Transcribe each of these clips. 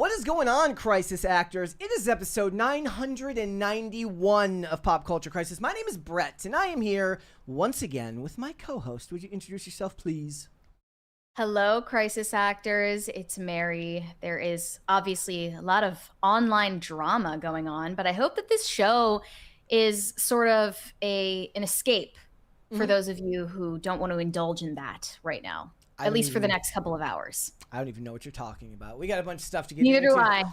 What is going on, Crisis Actors? It is episode 991 of Pop Culture Crisis. My name is Brett, and I am here once again with my co-host. Would you introduce yourself, please? Hello, Crisis Actors. It's Mary. There is obviously a lot of online drama going on, but I hope that this show is sort of an escape for those of you who don't want to indulge in that right now, at least for the next couple of hours. I don't even know what you're talking about. We got a bunch of stuff to get into. Neither do I.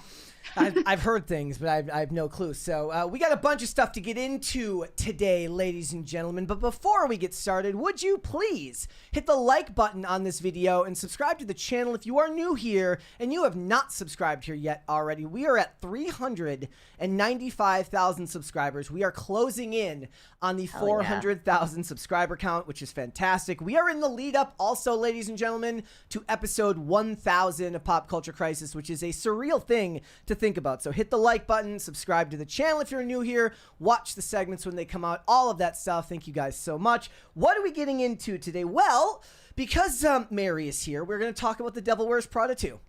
I've heard things, but I have no clue. So we got a bunch of stuff to get into today, ladies and gentlemen. But before we get started, would you please hit the like button on this video and subscribe to the channel if you are new here and you have not subscribed here yet already. We are at 395,000 subscribers. We are closing in on the 400,000 subscriber count, which is fantastic. We are in the lead up also, ladies and gentlemen, to episode 1000 of Pop Culture Crisis, which is a surreal thing to think about. So hit the like button, subscribe to the channel if you're new here, watch the segments when they come out, all of that stuff. Thank you guys so much. What are we getting into today? Well, because Mary is here, we're going to talk about The Devil Wears Prada 2.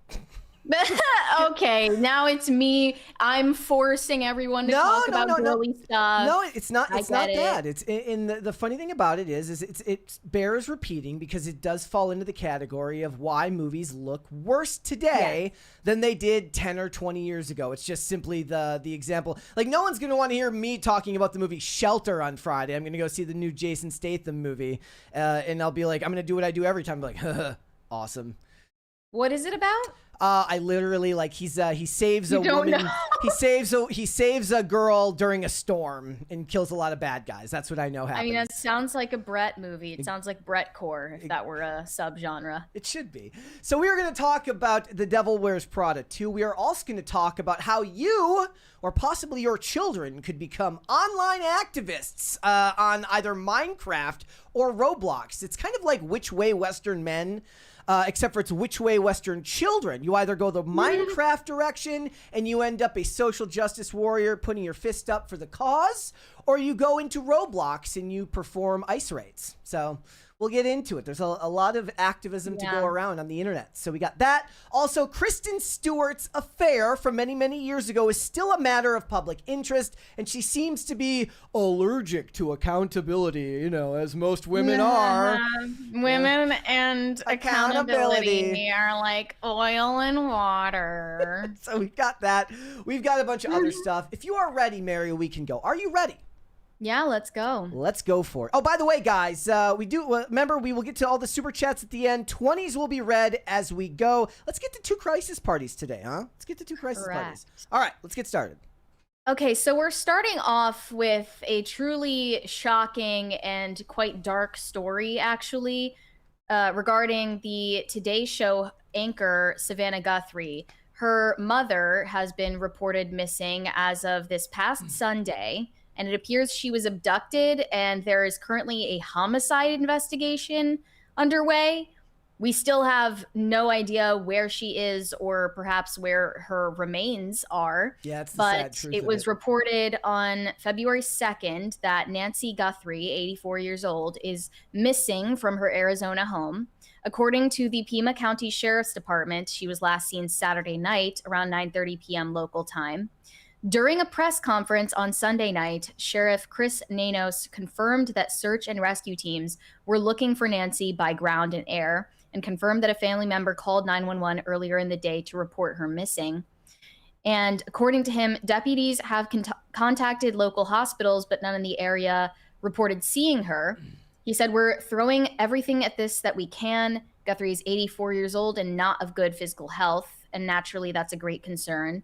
Okay, now it's me. I'm forcing everyone to talk about girly stuff. No, it's not. It's not that. It. It's in the funny thing about it is it bears repeating because it does fall into the category of why movies look worse today than they did 10 or 20 years ago. It's just simply the example. Like, no one's gonna want to hear me talking about the movie Shelter on Friday. I'm gonna go see the new Jason Statham movie, and I'll be like, I'm gonna do what I do every time. I'm like, awesome. What is it about? I literally he saves a woman. He saves a girl during a storm and kills a lot of bad guys. That's what I know happens. I mean, that sounds like a Brett movie. It sounds like Brettcore if that were a subgenre. It should be. So we are going to talk about The Devil Wears Prada 2. We are also going to talk about how you or possibly your children could become online activists on either Minecraft or Roblox. It's kind of like Which Way Western Men. Except for it's Which Way Western Children. You either go the Minecraft direction and you end up a social justice warrior putting your fist up for the cause, or you go into Roblox and you perform ice raids. So we'll get into it. There's a lot of activism to go around on the internet. So we got that. Also, Kristen Stewart's affair from many, many years ago is still a matter of public interest, and she seems to be allergic to accountability, you know, as most women are. Women and accountability are like oil and water. So we've got that. We've got a bunch of other stuff. If you are ready, Mary, we can go. Are you ready? Yeah, let's go. Let's go for it. Oh, by the way, guys, remember, we will get to all the super chats at the end. 20s will be read as we go. Let's get to 2 crisis parties today, huh? Let's get to 2 crisis parties. All right, let's get started. Okay, so we're starting off with a truly shocking and quite dark story, actually, regarding the Today Show anchor, Savannah Guthrie. Her mother has been reported missing as of this past Sunday, and it appears she was abducted, and there is currently a homicide investigation underway. We still have no idea where she is or perhaps where her remains are. Yeah, it's the sad but truth it was reported on February 2nd that Nancy Guthrie, 84 years old, is missing from her Arizona home. According to the Pima County Sheriff's Department, she was last seen Saturday night around 9:30 p.m. local time. During a press conference on Sunday night, Sheriff Chris Nanos confirmed that search and rescue teams were looking for Nancy by ground and air, and confirmed that a family member called 911 earlier in the day to report her missing. And according to him, deputies have contacted local hospitals, but none in the area reported seeing her. He said, "We're throwing everything at this that we can." Guthrie's 84 years old and not of good physical health, and naturally that's a great concern.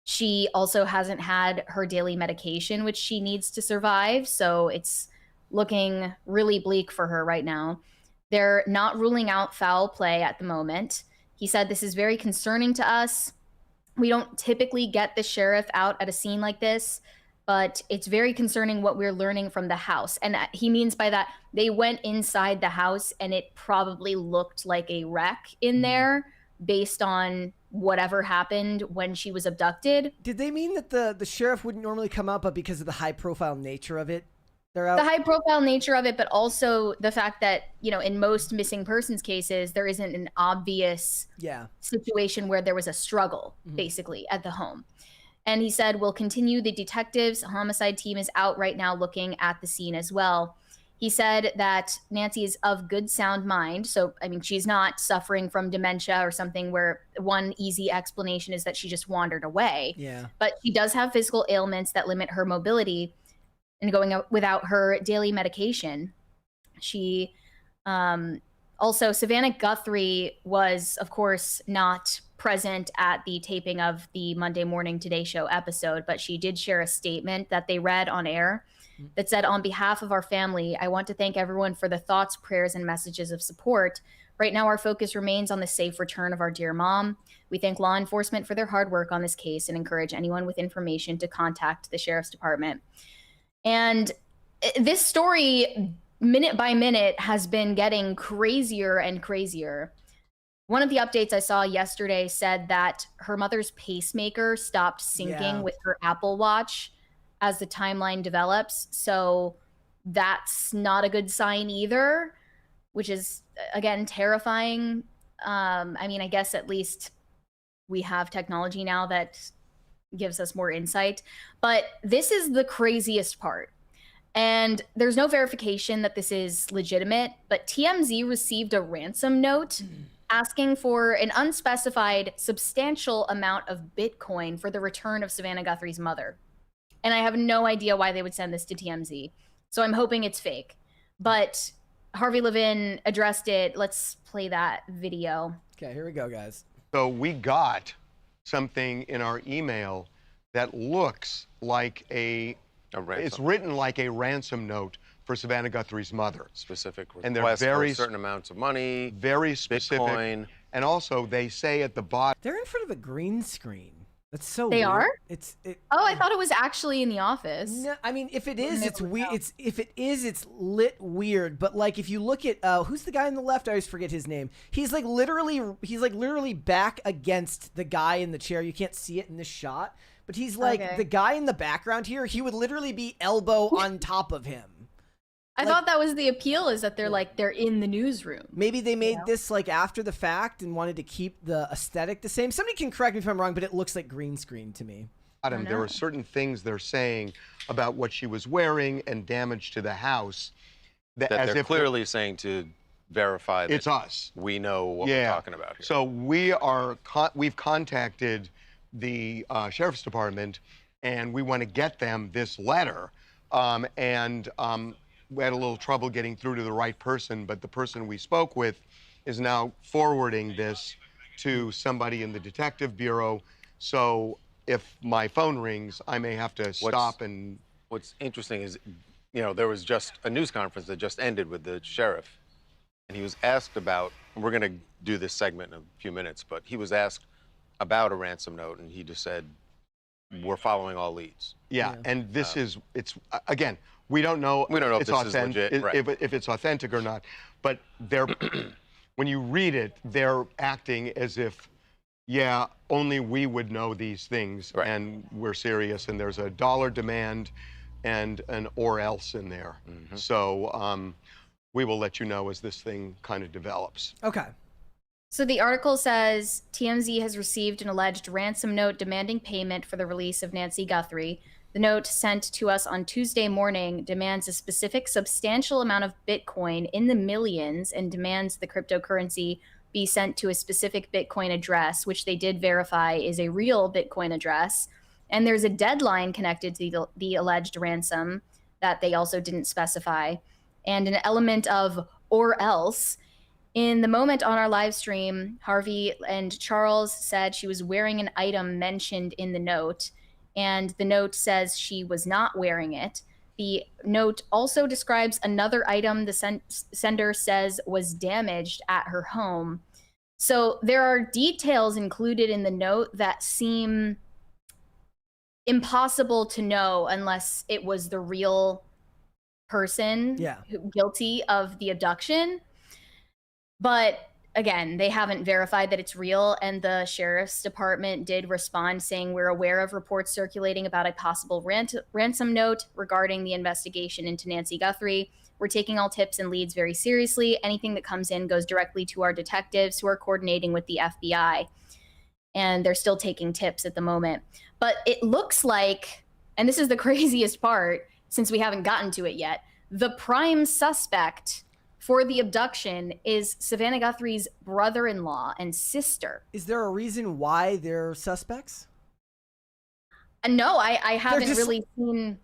She also hasn't had her daily medication, which she needs to survive, so it's looking really bleak for her right now. They're not ruling out foul play at the moment. He said, "This is very concerning to us. We don't typically get the sheriff out at a scene like this, but it's very concerning what we're learning from the house." And he means by that, they went inside the house and it probably looked like a wreck in there based on whatever happened when she was abducted. Did they mean that the sheriff wouldn't normally come out, but because of the high profile nature of it, They're out. The high profile nature of it, but also the fact that, you know, in most missing persons cases, there isn't an obvious situation where there was a struggle, basically, at the home. And he said, we'll continue. The detectives homicide team is out right now looking at the scene as well. He said that Nancy is of good sound mind. So, I mean, she's not suffering from dementia or something where one easy explanation is that she just wandered away. Yeah. But she does have physical ailments that limit her mobility and going out without her daily medication. She also, Savannah Guthrie was, of course, not present at the taping of the Monday Morning Today Show episode, but she did share a statement that they read on air that said, on behalf of our family, I want to thank everyone for the thoughts, prayers, and messages of support. Right now, our focus remains on the safe return of our dear mom. We thank law enforcement for their hard work on this case and encourage anyone with information to contact the Sheriff's Department. And this story, minute by minute, has been getting crazier and crazier. One of the updates I saw yesterday said that her mother's pacemaker stopped syncing with her Apple Watch as the timeline develops. So that's not a good sign either, which is, again, terrifying. I mean, I guess at least we have technology now that gives us more insight. But this is the craziest part. And there's no verification that this is legitimate, but TMZ received a ransom note asking for an unspecified substantial amount of Bitcoin for the return of Savannah Guthrie's mother. And I have no idea why they would send this to TMZ. So I'm hoping it's fake. But Harvey Levin addressed it. Let's play that video. Okay, here we go, guys. So we got something in our email that looks like it's written like a ransom note for Savannah Guthrie's mother. Specific request and they're very for certain amounts of money, very specific. Bitcoin. And also they say at the bottom, they're in front of a green screen. That's so they weird. Are? Oh, I thought it was actually in the office. No, I mean, if it is, it's weird. It's lit weird. But like, if you look at who's the guy on the left? I always forget his name. He's like literally back against the guy in the chair. You can't see it in this shot, but he's like the guy in the background here. He would literally be elbow on top of him. I thought that was the appeal, is that they're in the newsroom. Maybe they made this like after the fact and wanted to keep the aesthetic the same. Somebody can correct me if I'm wrong, but it looks like green screen to me. there are certain things they're saying about what she was wearing and damage to the house. That they're clearly saying to verify that it's us. We know what we're talking about here. So we've contacted the Sheriff's Department, and we want to get them this letter. We had a little trouble getting through to the right person, but the person we spoke with is now forwarding this to somebody in the Detective Bureau. So if my phone rings, I may have to stop and... What's interesting is, you know, there was just a news conference that just ended with the sheriff, and he was asked about, and we're going to do this segment in a few minutes, but he was asked about a ransom note, and he just said, we're following all leads. Yeah. And this it's again, we don't know if this is legit, if it's authentic or not, but they're when you read it, they're acting as if, yeah, only we would know these things, and we're serious, and there's a dollar demand and an or else in there. So we will let you know as this thing kind of develops. Okay. So the article says TMZ has received an alleged ransom note demanding payment for the release of Nancy Guthrie. The note sent to us on Tuesday morning demands a specific substantial amount of Bitcoin in the millions and demands the cryptocurrency be sent to a specific Bitcoin address, which they did verify is a real Bitcoin address. And there's a deadline connected to the alleged ransom that they also didn't specify, and an element of or else. In the moment on our live stream, Harvey and Charles said she was wearing an item mentioned in the note, and the note says she was not wearing it. The note also describes another item the sender says was damaged at her home. So there are details included in the note that seem impossible to know unless it was the real person guilty of the abduction. But again, they haven't verified that it's real, and the sheriff's department did respond saying, we're aware of reports circulating about a possible ransom note regarding the investigation into Nancy Guthrie. We're taking all tips and leads very seriously. Anything that comes in goes directly to our detectives who are coordinating with the FBI. And they're still taking tips at the moment. But it looks like, and this is the craziest part, since we haven't gotten to it yet, the prime suspect for the abduction is Savannah Guthrie's brother-in-law and sister. Is there a reason why they're suspects? No, I haven't really seen.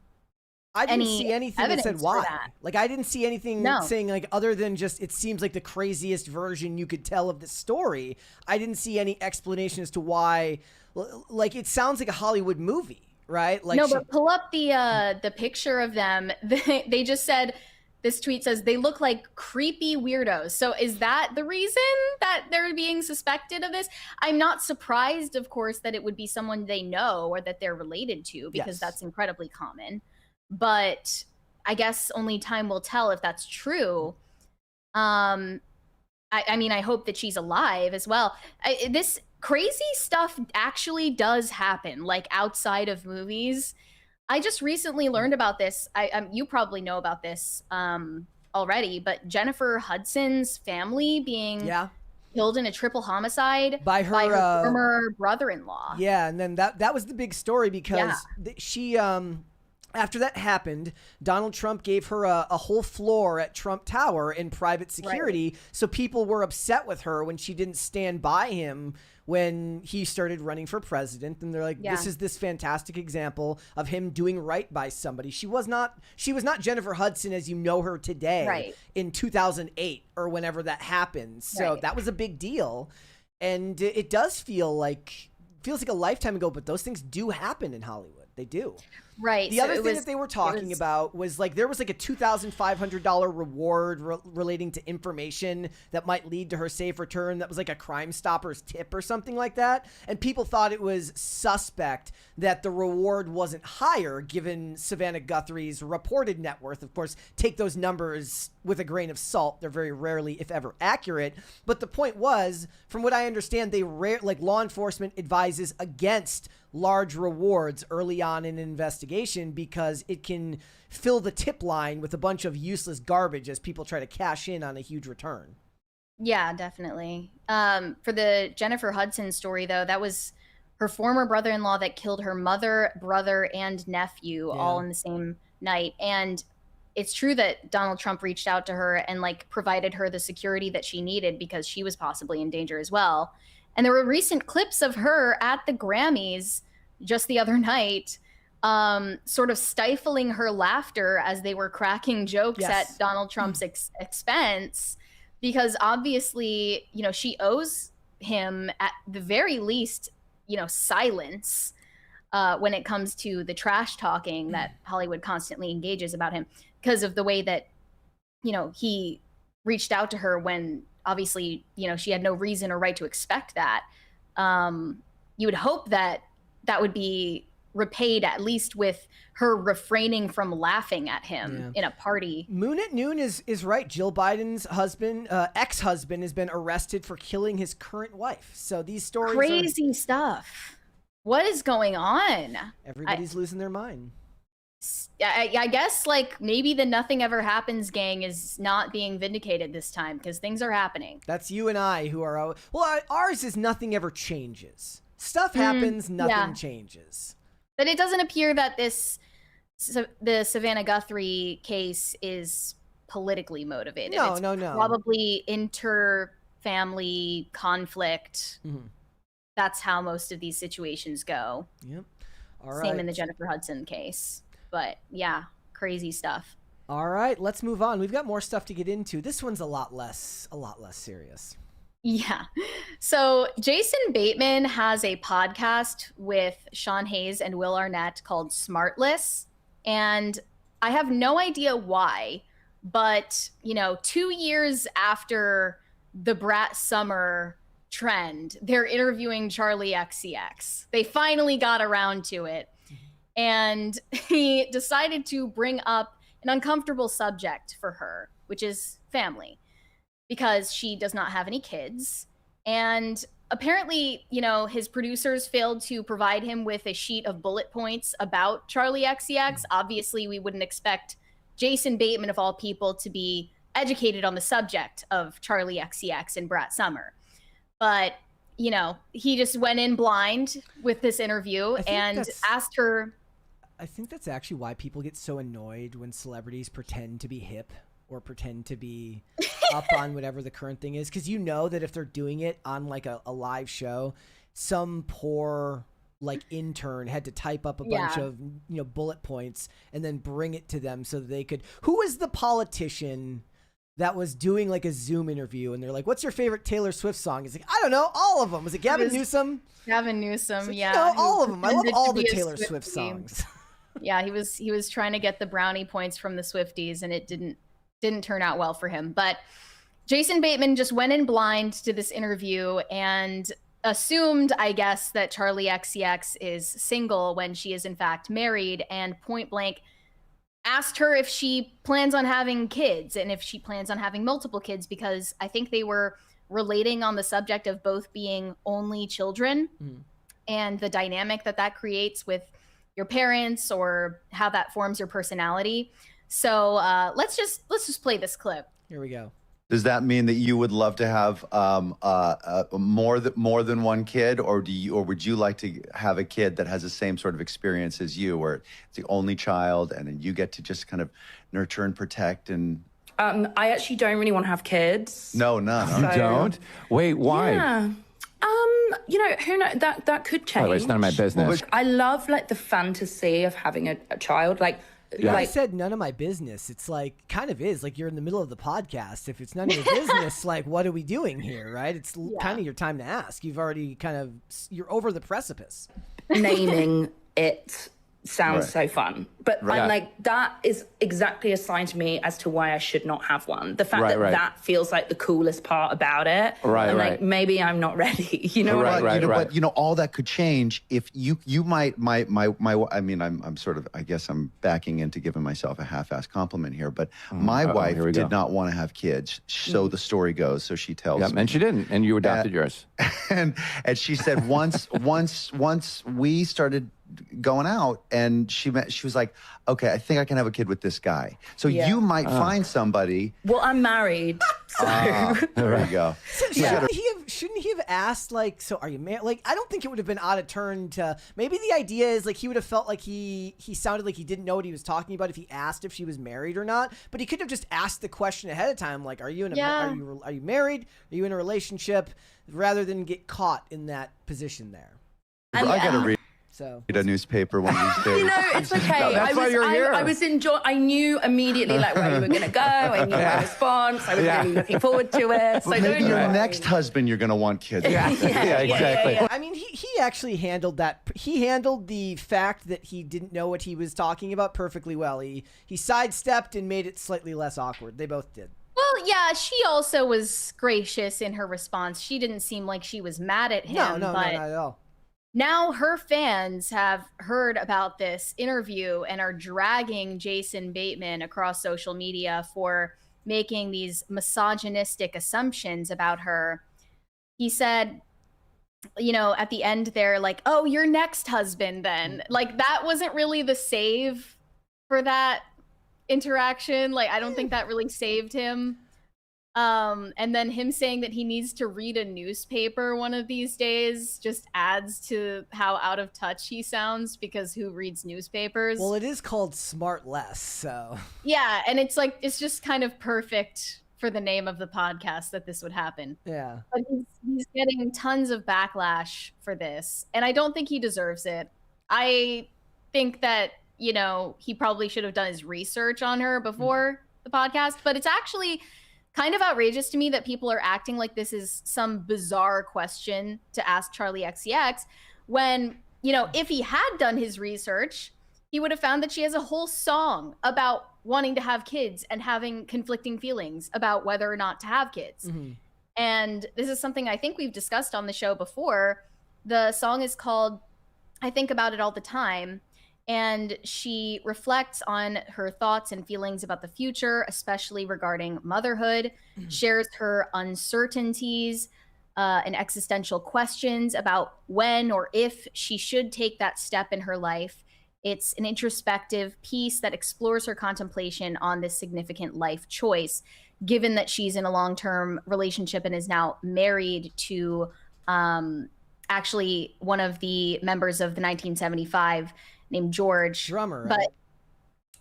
I didn't see anything that said why. Like, I didn't see anything saying, like, other than just it seems like the craziest version you could tell of the story. I didn't see any explanation as to why. Like, it sounds like a Hollywood movie, right? Like, no, but pull up the picture of them. They just said, this tweet says, they look like creepy weirdos. So is that the reason that they're being suspected of this? I'm not surprised, of course, that it would be someone they know or that they're related to, because that's incredibly common. But I guess only time will tell if that's true. I mean, I hope that she's alive as well. This crazy stuff actually does happen, like outside of movies. I just recently learned about this. You probably know about this already, but Jennifer Hudson's family being killed in a triple homicide by her former brother-in-law. Yeah, and then that was the big story because she after that happened, Donald Trump gave her a whole floor at Trump Tower in private security. So people were upset with her when she didn't stand by him when he started running for president. And they're like, this is this fantastic example of him doing right by somebody. She was not Jennifer Hudson as you know her today in 2008 or whenever that happened. So that was a big deal. And it does feels like a lifetime ago, but those things do happen in Hollywood. They do. Right. The other thing that they were talking about was like there was like a $2,500 reward relating to information that might lead to her safe return. That was like a Crime Stoppers tip or something like that. And people thought it was suspect that the reward wasn't higher given Savannah Guthrie's reported net worth. Of course, take those numbers with a grain of salt. They're very rarely, if ever, accurate. But the point was, from what I understand, law enforcement advises against large rewards early on in an investigation because it can fill the tip line with a bunch of useless garbage as people try to cash in on a huge return. Yeah, definitely. For the Jennifer Hudson story, though, that was her former brother-in-law that killed her mother, brother, and nephew all in the same night. And it's true that Donald Trump reached out to her and like provided her the security that she needed because she was possibly in danger as well. And there were recent clips of her at the Grammys just the other night, sort of stifling her laughter as they were cracking jokes at Donald Trump's expense, because obviously, you know, she owes him at the very least, you know, silence when it comes to the trash talking that Hollywood constantly engages about him because of the way that, you know, he reached out to her when obviously, you know, she had no reason or right to expect that. You would hope that that would be repaid at least with her refraining from laughing at him in a party. Moon at Noon is right. Jill Biden's husband, ex-husband, has been arrested for killing his current wife. So these stories crazy stuff. What is going on? Everybody's losing their mind. I guess like maybe the Nothing Ever Happens gang is not being vindicated this time because things are happening. That's you and I who are, well, ours is nothing ever changes. Stuff happens, nothing changes. But it doesn't appear that the Savannah Guthrie case is politically motivated. No, it's no. Probably inter-family conflict. That's how most of these situations go. Yep. All right. Same in the Jennifer Hudson case. But yeah, crazy stuff. All right, let's move on. We've got more stuff to get into. This one's a lot less serious. Yeah. So Jason Bateman has a podcast with Sean Hayes and Will Arnett called Smartless. And I have no idea why, but, you know, 2 years after the Brat Summer trend, they're interviewing Charli XCX. They finally got around to it. And he decided to bring up an uncomfortable subject for her, which is family. because she does not have any kids. And apparently, you know, his producers failed to provide him with a sheet of bullet points about Charli XCX. Obviously, we wouldn't expect Jason Bateman, of all people, to be educated on the subject of Charli XCX and Brat Summer. But, you know, he just went in blind with this interview and asked her. I think that's actually why people get so annoyed when celebrities pretend to be hip or pretend to be up on whatever the current thing is. Because you know that if they're doing it on like a live show, some poor like intern had to type up a bunch of, you know, bullet points and then bring it to them so that they could. Who is the politician that was doing like a Zoom interview and they're like, what's your favorite Taylor Swift song? He's like, I don't know, all of them. Was it Gavin Newsom? Gavin Newsom, like, yeah. You know, all of them. I love all the Taylor Swift songs. Yeah, he was trying to get the brownie points from the Swifties, and it didn't turn out well for him. But Jason Bateman just went in blind to this interview and assumed, I guess, that Charli XCX is single when she is in fact married, and point blank asked her if she plans on having kids and if she plans on having multiple kids, because I think they were relating on the subject of both being only children and the dynamic that creates with your parents or how that forms your personality. So let's just play this clip. Here we go. Does that mean that you would love to have more than one kid, or would you like to have a kid that has the same sort of experience as you, where it's the only child and then you get to just kind of nurture and protect and? I actually don't really want to have kids. No, none. So, you don't? Wait, why? Yeah. You know, who knows? That could change. Oh, it's none of my business. I love like the fantasy of having a child. Like, I said none of my business. It's like kind of is like you're in the middle of the podcast. If it's none of your business, like what are we doing here, right? It's kind of your time to ask. You've already you're over the precipice. Naming it sounds so fun, but I'm like, that is exactly a sign to me as to why I should not have one. The fact that feels like the coolest part about it. Like, maybe I'm not ready. You know, But you know, all that could change if you might. I mean, I'm sort of. I guess I'm backing into giving myself a half-assed compliment here. But my wife did not want to have kids. So the story goes. So she tells me, and she didn't, and you adopted yours. And she said once we started going out and she was like, okay, I think I can have a kid with this guy. So you might find somebody. Well, I'm married. So. There you go. Shouldn't he have asked, like, so are you married? Like, I don't think it would have been out of turn to, maybe the idea is like he would have felt like he sounded like he didn't know what he was talking about if he asked if she was married or not. But he could have just asked the question ahead of time, like, are you married? Are you in a relationship? Rather than get caught in that position there. I gotta read. So a newspaper one of these days. You know, it's okay. No, that's why you're here. I was enjoying. I knew immediately like where you were going to go. I knew my response. I was really looking forward to it. So maybe your next husband, you're going to want kids. Exactly. I mean, he actually handled that. He handled the fact that he didn't know what he was talking about perfectly well. He sidestepped and made it slightly less awkward. They both did. Well, yeah, she also was gracious in her response. She didn't seem like she was mad at him. No, not at all. Now her fans have heard about this interview and are dragging Jason Bateman across social media for making these misogynistic assumptions about her. He said, you know, at the end they're like, oh, your next husband then. Like, that wasn't really the save for that interaction. Like, I don't think that really saved him. And then him saying that he needs to read a newspaper one of these days just adds to how out of touch he sounds, because who reads newspapers? Well, it is called Smart Less, so. Yeah, and it's like, it's just kind of perfect for the name of the podcast that this would happen. Yeah. But he's getting tons of backlash for this, and I don't think he deserves it. I think that, you know, he probably should have done his research on her before the podcast, but it's actually kind of outrageous to me that people are acting like this is some bizarre question to ask Charli XCX when, you know, if he had done his research, he would have found that she has a whole song about wanting to have kids and having conflicting feelings about whether or not to have kids. And this is something I think we've discussed on the show before. The song is called I Think About It All the Time. And she reflects on her thoughts and feelings about the future, especially regarding motherhood, shares her uncertainties and existential questions about when or if she should take that step in her life. It's an introspective piece that explores her contemplation on this significant life choice, given that she's in a long-term relationship and is now married to actually one of the members of the 1975 named George. Drummer, right?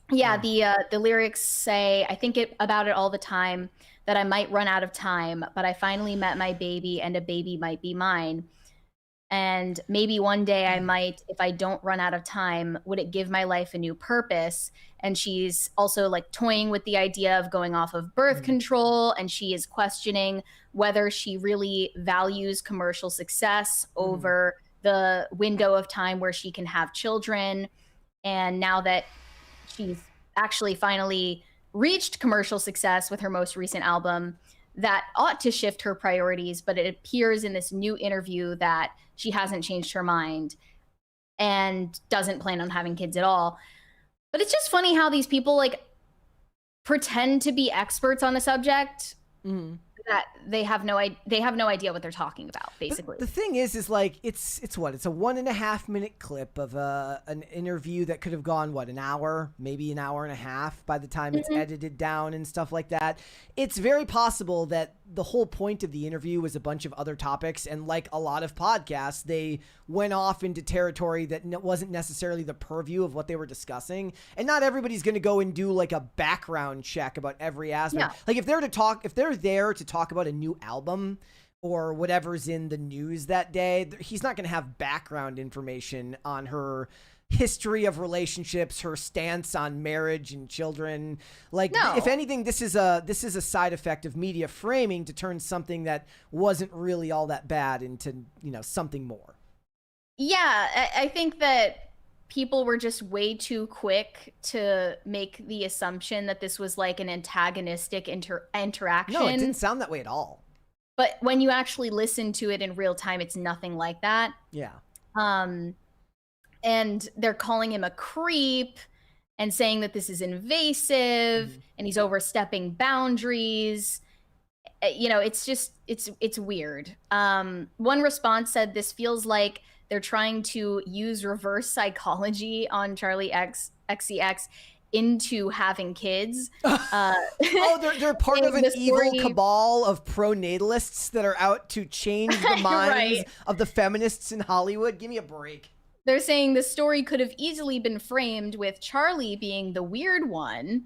But yeah, the lyrics say, I think about it all the time, that I might run out of time, but I finally met my baby and a baby might be mine. And maybe one day I might, if I don't run out of time, would it give my life a new purpose? And she's also like toying with the idea of going off of birth control. And she is questioning whether she really values commercial success over the window of time where she can have children. And now that she's actually finally reached commercial success with her most recent album, that ought to shift her priorities, but it appears in this new interview that she hasn't changed her mind and doesn't plan on having kids at all. But it's just funny how these people like pretend to be experts on the subject that they have no idea what they're talking about, basically. But the thing is like it's a 1.5 minute clip of an interview that could have gone an hour, maybe an hour and a half by the time it's edited down and stuff like that. It's very possible that the whole point of the interview was a bunch of other topics, and like a lot of podcasts, they went off into territory that wasn't necessarily the purview of what they were discussing. And not everybody's going to go and do like a background check about every aspect. Yeah. Like if they're there to talk about a new album or whatever's in the news that day, he's not going to have background information on her history of relationships, her stance on marriage and children. Like, No. if anything, this is a side effect of media framing to turn something that wasn't really all that bad into, something more. Yeah, I think that people were just way too quick to make the assumption that this was like an antagonistic interaction. No, it didn't sound that way at all. But when you actually listen to it in real time, it's nothing like that. Yeah. And they're calling him a creep and saying that this is invasive and he's overstepping boundaries. It's weird. One response said this feels like they're trying to use reverse psychology on Charli XCX into having kids. They're part of an evil cabal of pronatalists that are out to change the minds of the feminists in Hollywood. Give me a break. They're saying the story could have easily been framed with Charli being the weird one,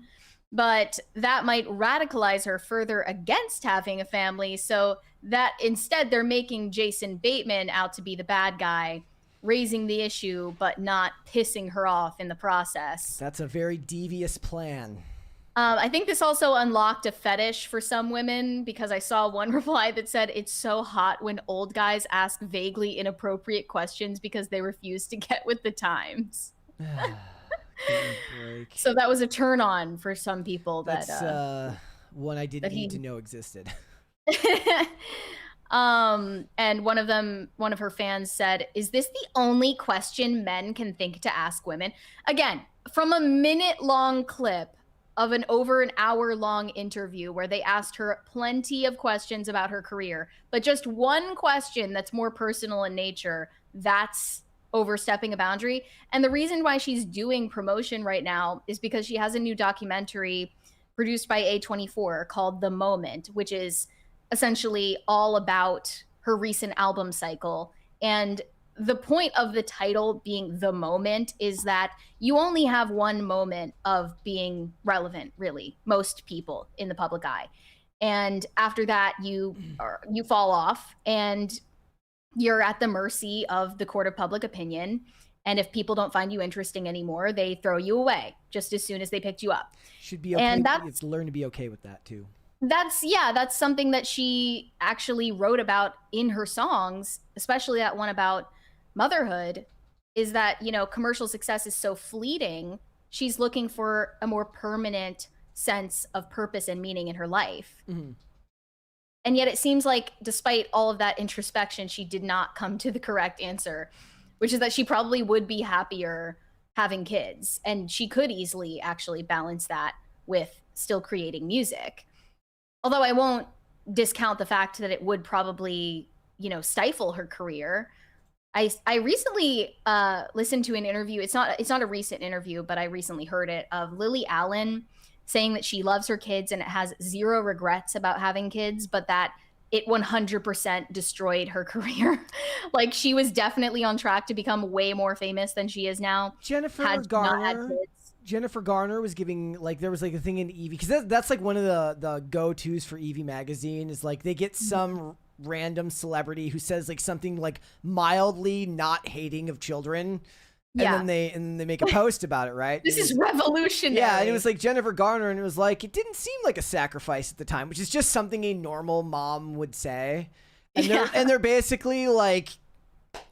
but that might radicalize her further against having a family. So that instead they're making Jason Bateman out to be the bad guy, raising the issue, but not pissing her off in the process. That's a very devious plan. I think this also unlocked a fetish for some women, because I saw one reply that said it's so hot when old guys ask vaguely inappropriate questions because they refuse to get with the times. So that was a turn on for some people. That's one I didn't need to know existed. And one of her fans said, "Is this the only question men can think to ask women?" Again, from a minute-long clip of an over an hour-long interview where they asked her plenty of questions about her career, but just one question that's more personal in nature, that's overstepping a boundary. And the reason why she's doing promotion right now is because she has a new documentary produced by A24 called The Moment, which is essentially all about her recent album cycle. And the point of the title being The Moment is that you only have one moment of being relevant, really, most people in the public eye. And after that, you fall off and you're at the mercy of the court of public opinion. And if people don't find you interesting anymore, they throw you away just as soon as they picked you up. Should be okay. And it's learn to be okay with that too. That's something that she actually wrote about in her songs, especially that one about motherhood, is that, commercial success is so fleeting. She's looking for a more permanent sense of purpose and meaning in her life. Mm-hmm. And yet it seems like despite all of that introspection, she did not come to the correct answer, which is that she probably would be happier having kids, and she could easily actually balance that with still creating music. Although I won't discount the fact that it would probably, you know, stifle her career. I recently listened to an interview. It's not a recent interview, but I recently heard it, of Lily Allen saying that she loves her kids and has zero regrets about having kids, but that it 100% destroyed her career. Like, she was definitely on track to become way more famous than she is now. Jennifer Garner was giving, like, there was like a thing in Evie, because that's like one of the go-tos for Evie magazine, is like they get some random celebrity who says like something like mildly not hating of children, and then they make a post about it, right? This is revolutionary. Yeah, and it was like Jennifer Garner, and it was like, it didn't seem like a sacrifice at the time, which is just something a normal mom would say. And they're basically like,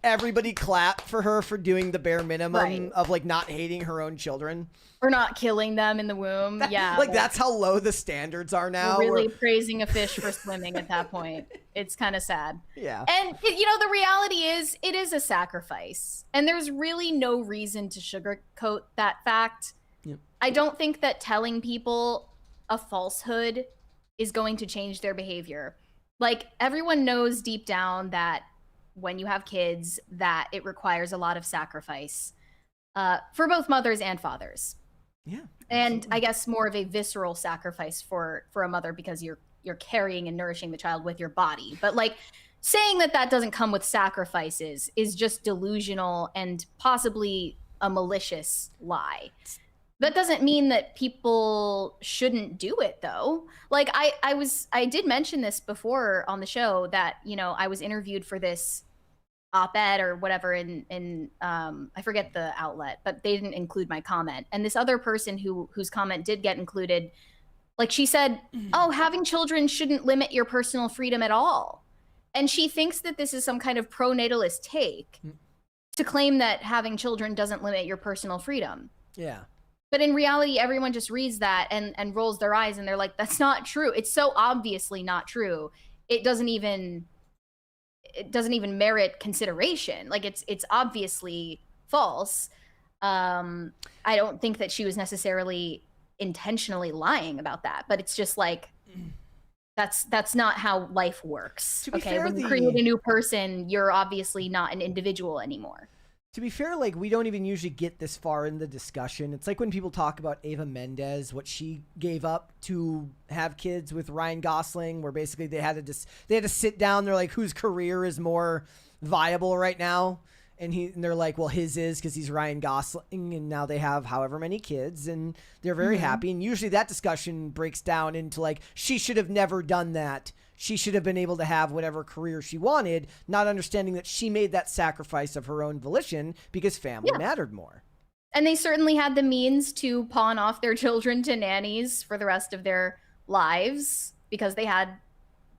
everybody clapped for her for doing the bare minimum of like not hating her own children. Or not killing them in the womb. Yeah. Like, that's how low the standards are now. We're really praising a fish for swimming at that point. It's kind of sad. Yeah. And, you know, the reality is, it is a sacrifice. And there's really no reason to sugarcoat that fact. Yep. I don't think that telling people a falsehood is going to change their behavior. Like, everyone knows deep down that when you have kids, that it requires a lot of sacrifice for both mothers and fathers. Yeah. And absolutely. I guess more of a visceral sacrifice for a mother, because you're carrying and nourishing the child with your body. But like, saying that doesn't come with sacrifices is just delusional and possibly a malicious lie. That doesn't mean that people shouldn't do it, though. Like, I did mention this before on the show, that, you know, I was interviewed for this op-ed or whatever in I forget the outlet, but they didn't include my comment. And this other person whose comment did get included, like, she said, oh, having children shouldn't limit your personal freedom at all. And she thinks that this is some kind of pro-natalist take to claim that having children doesn't limit your personal freedom. Yeah. But in reality, everyone just reads that and rolls their eyes, and they're like, that's not true. It's so obviously not true. It doesn't even merit consideration. Like, it's obviously false. I don't think that she was necessarily intentionally lying about that, but it's just like, that's not how life works. Okay, fair, when you create a new person, you're obviously not an individual anymore. To be fair, like, we don't even usually get this far in the discussion. It's like when people talk about Eva Mendes, what she gave up to have kids with Ryan Gosling, where basically they had to sit down. They're like, whose career is more viable right now? And they're like, well, his is, because he's Ryan Gosling, and now they have however many kids, and they're very happy. And usually that discussion breaks down into like, she should have never done that. She should have been able to have whatever career she wanted, not understanding that she made that sacrifice of her own volition because family mattered more. And they certainly had the means to pawn off their children to nannies for the rest of their lives, because they had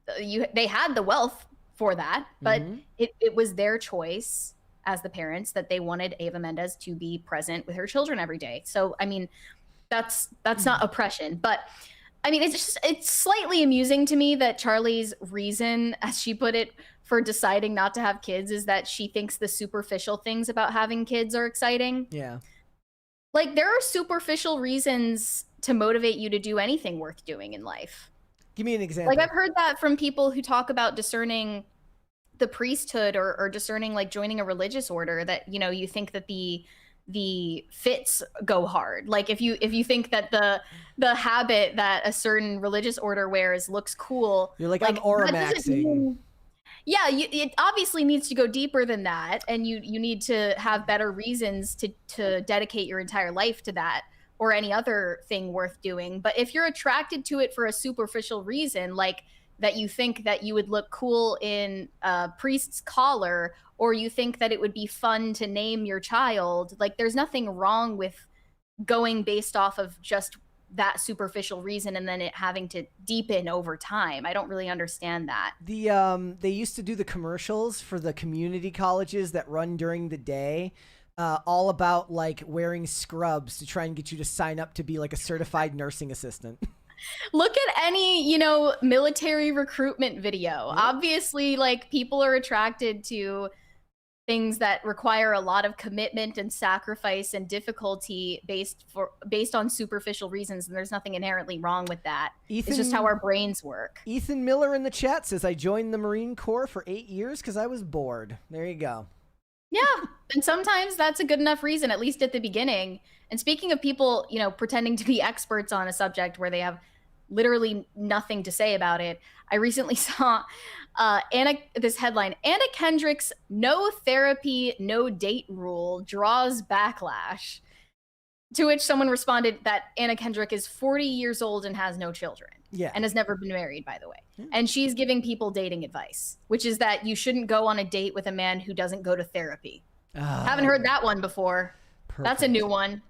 the wealth for that. But it was their choice as the parents that they wanted Eva Mendes to be present with her children every day. So, I mean, that's not oppression, but I mean, it's slightly amusing to me that Charli's reason, as she put it, for deciding not to have kids is that she thinks the superficial things about having kids are exciting. Yeah. Like, there are superficial reasons to motivate you to do anything worth doing in life. Give me an example. Like, I've heard that from people who talk about discerning the priesthood or discerning, like, joining a religious order, that, you know, you think that the fits go hard. Like, if you think that the habit that a certain religious order wears looks cool, you're like I'm aura maxing. Yeah, it obviously needs to go deeper than that, and you need to have better reasons to dedicate your entire life to that, or any other thing worth doing. But if you're attracted to it for a superficial reason, like that you think that you would look cool in a priest's collar, or you think that it would be fun to name your child, like, there's nothing wrong with going based off of just that superficial reason and then it having to deepen over time. I don't really understand that. They used to do the commercials for the community colleges that run during the day, all about like wearing scrubs to try and get you to sign up to be like a certified nursing assistant. Look at any, you know, military recruitment video. Obviously, like, people are attracted to things that require a lot of commitment and sacrifice and difficulty based on superficial reasons, and there's nothing inherently wrong with that. It's just how our brains work. Ethan Miller in the chat says, I joined the Marine Corps for 8 years because I was bored. There you go. Yeah, and sometimes that's a good enough reason, at least at the beginning. And speaking of people, you know, pretending to be experts on a subject where they have literally nothing to say about it, I recently saw this headline: Anna Kendrick's "No therapy, no date" rule draws backlash. To which someone responded that Anna Kendrick is 40 years old and has no children. Yeah. And has never been married, by the way. Yeah. And she's giving people dating advice, which is that you shouldn't go on a date with a man who doesn't go to therapy. Haven't heard that one before. Perfect. That's a new one.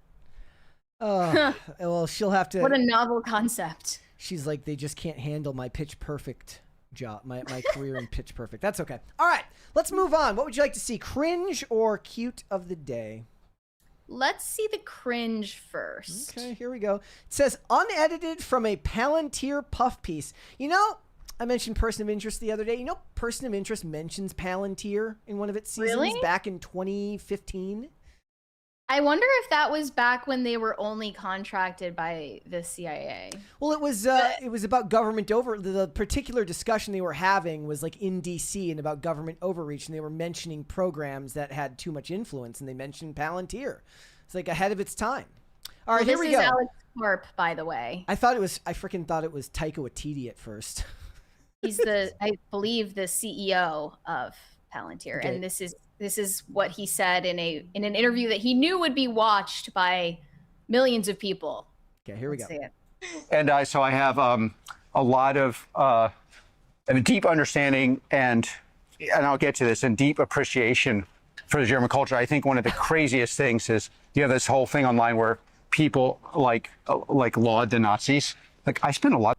Well, she'll have to. What a novel concept. She's like, they just can't handle my Pitch Perfect job, my career in Pitch Perfect. That's okay. All right, let's move on. What would you like to see, cringe or cute of the day? Let's see the cringe first. Okay, here we go. It says, unedited from a Palantir puff piece. You know, I mentioned Person of Interest the other day. You know, Person of Interest mentions Palantir in one of its seasons back in 2015. I wonder if that was back when they were only contracted by the CIA. Well, it was about government the particular discussion they were having was like in DC and about government overreach, and they were mentioning programs that had too much influence, and they mentioned Palantir. It's like ahead of its time. All right, here we go. This is Alex Karp, by the way. I freaking thought it was Taika Waititi at first. He's I believe, the CEO of Palantir, okay. And this is what he said in an interview that he knew would be watched by millions of people. Okay, here we go. See it. And so I have a lot of a deep understanding and I'll get to this, and deep appreciation for the German culture. I think one of the craziest things is, you know, this whole thing online where people like laud the Nazis. Like, I spent a lot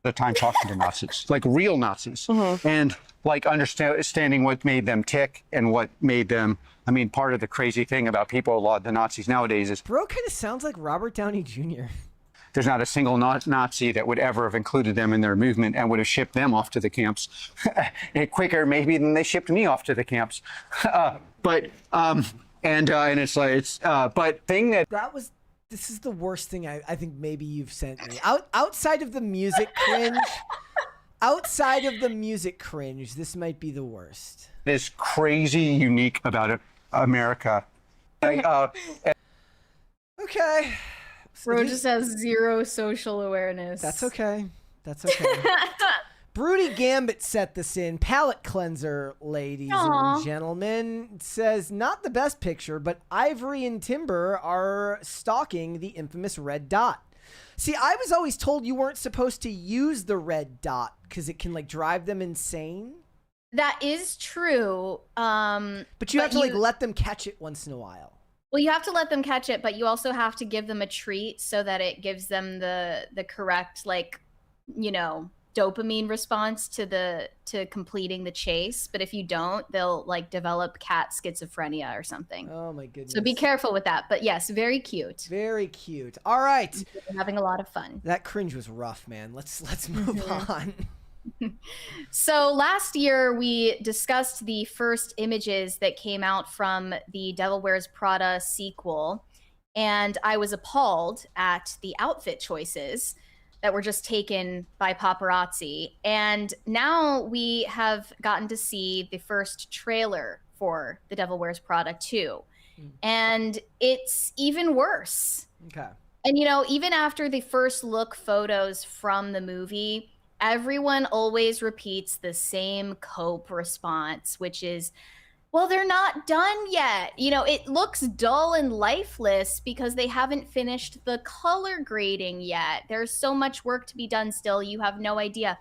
of time talking to Nazis, like real Nazis, and like understanding what made them tick and what made them. I mean, part of the crazy thing about people laud the Nazis nowadays is, bro, kind of sounds like Robert Downey Jr. There's not a single Nazi that would ever have included them in their movement and would have shipped them off to the camps quicker maybe than they shipped me off to the camps. But it's like but thing that was. This is the worst thing I think maybe you've sent me. Outside of the music cringe, this might be the worst. Is crazy unique about America. Okay. Bro just has zero social awareness. That's okay. Broody Gambit set this in. Palette cleanser, ladies and gentlemen. It says, not the best picture, but Ivory and Timber are stalking the infamous red dot. See, I was always told you weren't supposed to use the red dot because it can like drive them insane. That is true. But you have to like let them catch it once in a while. Well, you have to let them catch it, but you also have to give them a treat so that it gives them the correct, like, you know, dopamine response to completing the chase. But if you don't, they'll like develop cat schizophrenia or something. Oh my goodness. So be careful with that. But yes, very cute. Very cute. All right. I'm having a lot of fun. That cringe was rough, man. Let's move on. So last year we discussed the first images that came out from the Devil Wears Prada sequel, and I was appalled at the outfit choices that were just taken by paparazzi. And now we have gotten to see the first trailer for The Devil Wears Prada 2. And it's even worse. Okay. And, you know, even after the first look photos from the movie, everyone always repeats the same cope response, which is, well, they're not done yet. You know, it looks dull and lifeless because they haven't finished the color grading yet. There's so much work to be done still. You have no idea.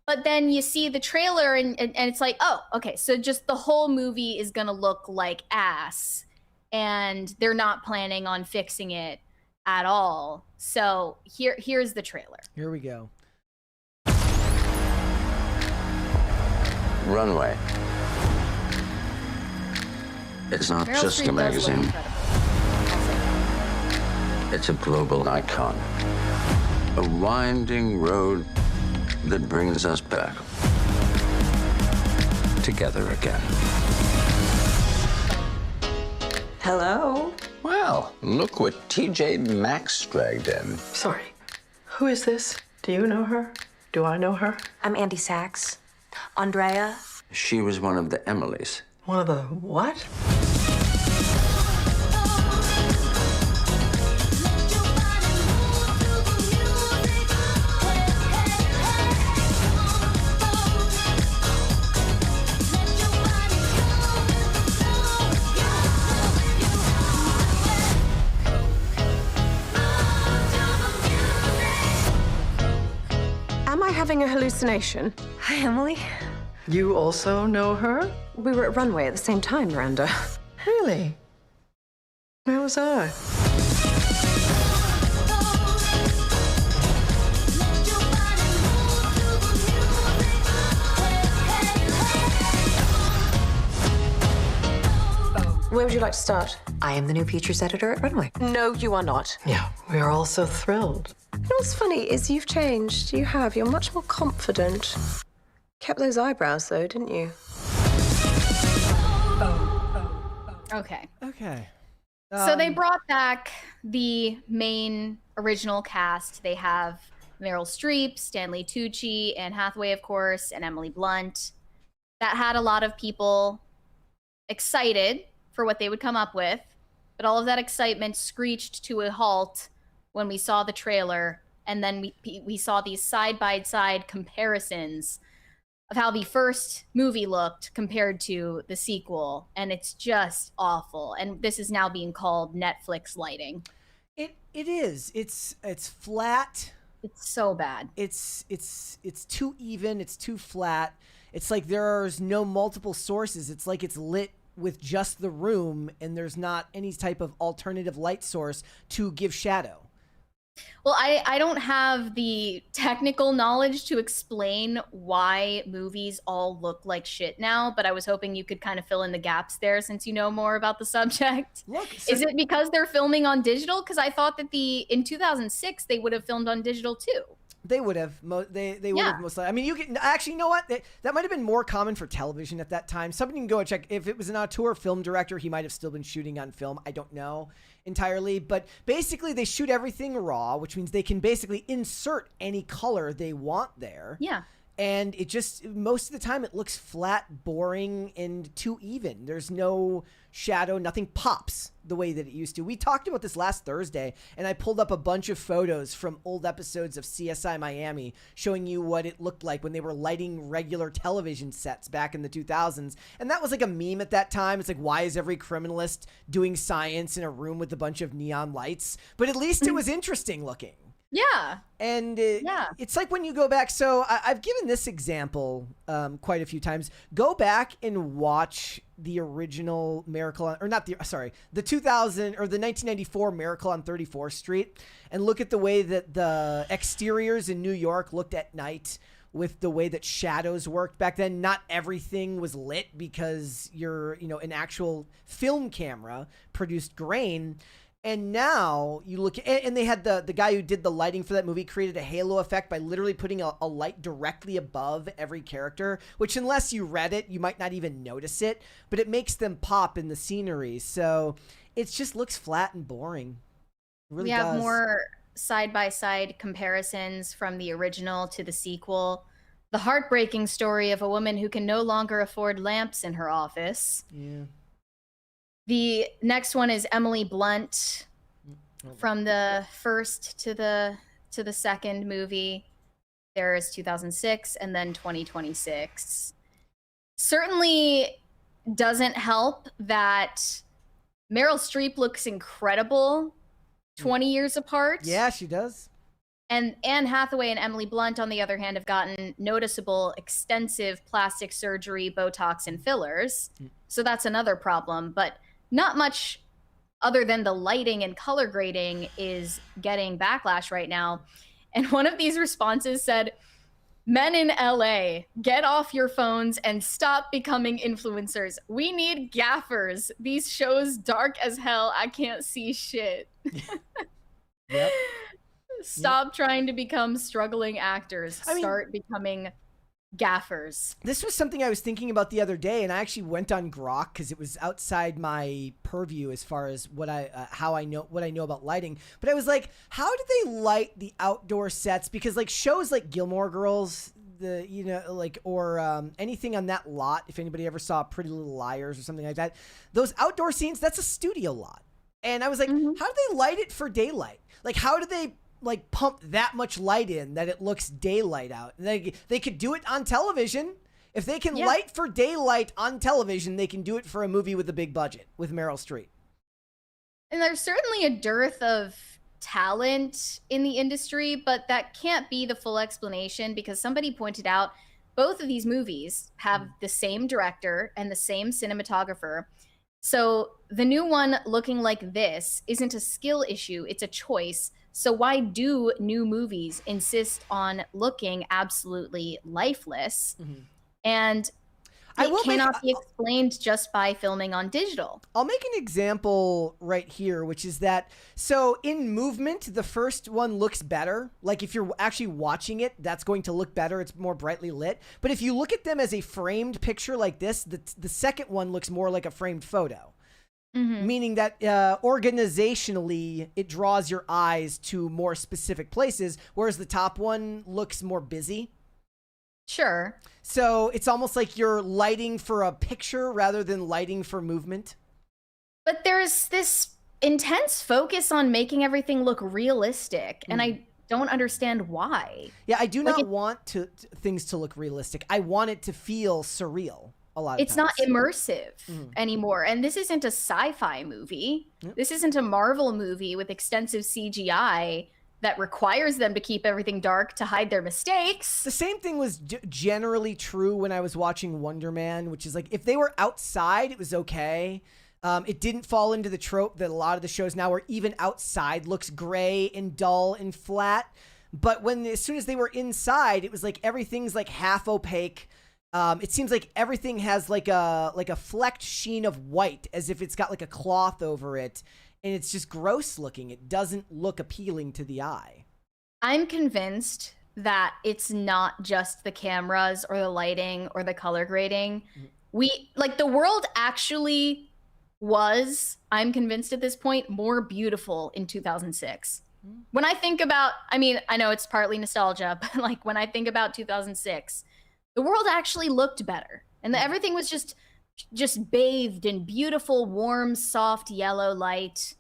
But then you see the trailer and it's like, oh, okay, so just the whole movie is going to look like ass. And they're not planning on fixing it at all. So here's the trailer. Here we go. Runway. It's not Meryl just Streep a magazine. It's a global icon. A winding road that brings us back. together again. Hello? Well, look what TJ Maxx dragged in. Sorry. Who is this? Do you know her? Do I know her? I'm Andy Sachs. Andrea? She was one of the Emilys. One of the what? Am I having a hallucination? Hi, Emily. You also know her? We were at Runway at the same time, Miranda. Really? Where was I? Where would you like to start? I am the new features editor at Runway. No, you are not. Yeah, we are all so thrilled. You know what's funny is you've changed. You have. You're much more confident. Kept those eyebrows, though, didn't you? Okay. Okay. So they brought back the main original cast. They have Meryl Streep, Stanley Tucci, Anne Hathaway, of course, and Emily Blunt. That had a lot of people excited for what they would come up with, but all of that excitement screeched to a halt when we saw the trailer, and then we saw these side-by-side comparisons of how the first movie looked compared to the sequel, and it's just awful. And this is now being called Netflix lighting. It is. It's flat. It's so bad. It's too even. It's too flat. It's like there's no multiple sources. It's like it's lit with just the room, and there's not any type of alternative light source to give shadow. Well, I don't have the technical knowledge to explain why movies all look like shit now, but I was hoping you could kind of fill in the gaps there since you know more about the subject. Look, is it because they're filming on digital? Because I thought that in 2006 they would have filmed on digital too. They would have. They would have most likely. I mean, you can actually, you know what? That might have been more common for television at that time. Somebody can go and check. If it was an auteur film director, he might have still been shooting on film. I don't know entirely, but basically they shoot everything raw, which means they can basically insert any color they want there. Yeah. And it just, most of the time it looks flat, boring, and too even. There's no shadow, nothing pops the way that it used to. We talked about this last Thursday, and I pulled up a bunch of photos from old episodes of CSI Miami showing you what it looked like when they were lighting regular television sets back in the 2000s. And that was like a meme at that time. It's like, why is every criminalist doing science in a room with a bunch of neon lights? But at least it was interesting looking. Yeah. And it's like when you go back. So I've given this example quite a few times. Go back and watch the original Miracle on, or not the, sorry, the 2000 or the 1994 Miracle on 34th Street, and look at the way that the exteriors in New York looked at night with the way that shadows worked back then. Not everything was lit because an actual film camera produced grain. And now you look at, and they had the guy who did the lighting for that movie created a halo effect by literally putting a light directly above every character, which unless you read it, you might not even notice it, but it makes them pop in the scenery. So it just looks flat and boring. It really does. We have more side-by-side comparisons from the original to the sequel. The heartbreaking story of a woman who can no longer afford lamps in her office. Yeah. The next one is Emily Blunt from the first to the second movie. There is 2006 and then 2026. Certainly doesn't help that Meryl Streep looks incredible 20 years apart. Yeah, she does. And Anne Hathaway and Emily Blunt, on the other hand, have gotten noticeable, extensive plastic surgery, Botox, and fillers. So that's another problem. But not much other than the lighting and color grading is getting backlash right now. And one of these responses said, "Men in LA, get off your phones and stop becoming influencers. We need gaffers. These shows dark as hell. I can't see shit." Yep. Stop trying to become struggling actors. Start becoming gaffers. This was something I was thinking about the other day, and I actually went on Grok because it was outside my purview as far as what I know about lighting. But I was like, how do they light the outdoor sets? Because like shows like Gilmore Girls, or anything on that lot, if anybody ever saw Pretty Little Liars or something like that, those outdoor scenes, that's a studio lot. And I was like, how do they light it for daylight? Like, how do they like pump that much light in that it looks daylight out? They could do it on television. If they can light for daylight on television, they can do it for a movie with a big budget with Meryl Streep. And there's certainly a dearth of talent in the industry, but that can't be the full explanation, because somebody pointed out both of these movies have the same director and the same cinematographer. So the new one looking like this isn't a skill issue, it's a choice. So why do new movies insist on looking absolutely lifeless? And it cannot be explained just by filming on digital. I'll make an example right here, which is that, so in movement, the first one looks better. Like if you're actually watching it, that's going to look better. It's more brightly lit. But if you look at them as a framed picture like this, the second one looks more like a framed photo. Meaning that organizationally, it draws your eyes to more specific places, whereas the top one looks more busy. Sure. So it's almost like you're lighting for a picture rather than lighting for movement. But there's this intense focus on making everything look realistic, and I don't understand why. Yeah, I do not want things to look realistic. I want it to feel surreal a lot of times. It's not immersive anymore. And this isn't a sci-fi movie. This isn't a Marvel movie with extensive CGI that requires them to keep everything dark to hide their mistakes. The same thing was generally true when I was watching Wonder Man, which is like, if they were outside, it was okay. It didn't fall into the trope that a lot of the shows now where even outside looks gray and dull and flat. But as soon as they were inside, it was like everything's like half opaque. It seems like everything has like a flecked sheen of white, as if it's got like a cloth over it. And it's just gross looking. It doesn't look appealing to the eye. I'm convinced that it's not just the cameras or the lighting or the color grading. The world actually was, I'm convinced at this point, more beautiful in 2006. When I think about, I know it's partly nostalgia, but like when I think about 2006, the world actually looked better. And everything was just bathed in beautiful, warm, soft yellow light.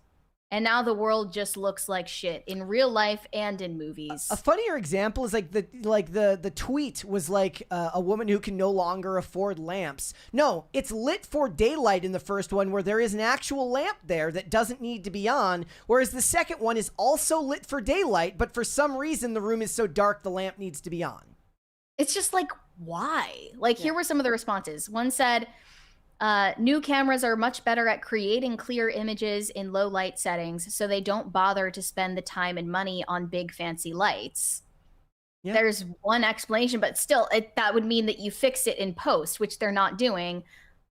And now the world just looks like shit in real life and in movies. A funnier example is the tweet was like a woman who can no longer afford lamps. No, it's lit for daylight in the first one, where there is an actual lamp there that doesn't need to be on, whereas the second one is also lit for daylight, but for some reason the room is so dark the lamp needs to be on. It's just like, why? Here were some of the responses. One said, new cameras are much better at creating clear images in low light settings, so they don't bother to spend the time and money on big fancy lights. Yeah. There's one explanation, but still, that would mean that you fix it in post, which they're not doing.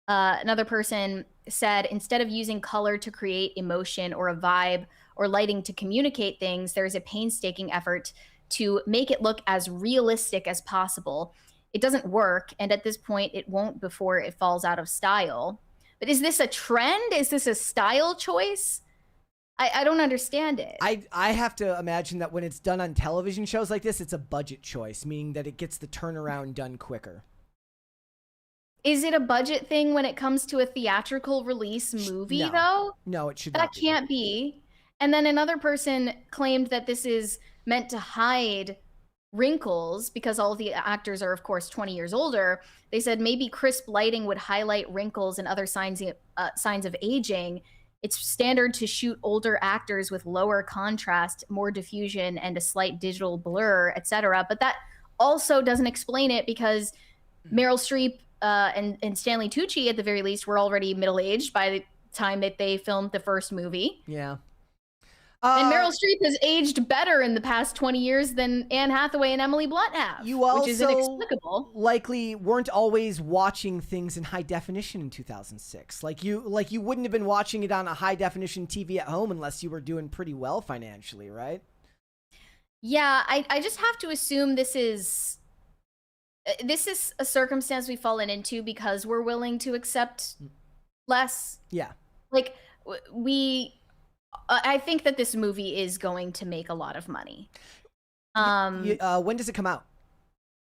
Another person said, instead of using color to create emotion or a vibe or lighting to communicate things, there's a painstaking effort to make it look as realistic as possible. It doesn't work, and at this point, it won't before it falls out of style. But is this a trend? Is this a style choice? I don't understand it. I have to imagine that when it's done on television shows like this, it's a budget choice, meaning that it gets the turnaround done quicker. Is it a budget thing when it comes to a theatrical release movie, though? No, it should not be. That can't be. And then another person claimed that this is meant to hide wrinkles because all of the actors are, of course, 20 years older. They said maybe crisp lighting would highlight wrinkles and other signs of aging. It's standard to shoot older actors with lower contrast, more diffusion, and a slight digital blur, etc. But that also doesn't explain it, because Meryl Streep and Stanley Tucci, at the very least, were already middle-aged by the time that they filmed the first movie. Yeah. And Meryl Streep has aged better in the past 20 years than Anne Hathaway and Emily Blunt have, which is inexplicable. Likely weren't always watching things in high definition in 2006. Like you wouldn't have been watching it on a high definition TV at home unless you were doing pretty well financially, right? Yeah, I just have to assume this is this is a circumstance we've fallen into because we're willing to accept less. Yeah. Like I think that this movie is going to make a lot of money. When does it come out?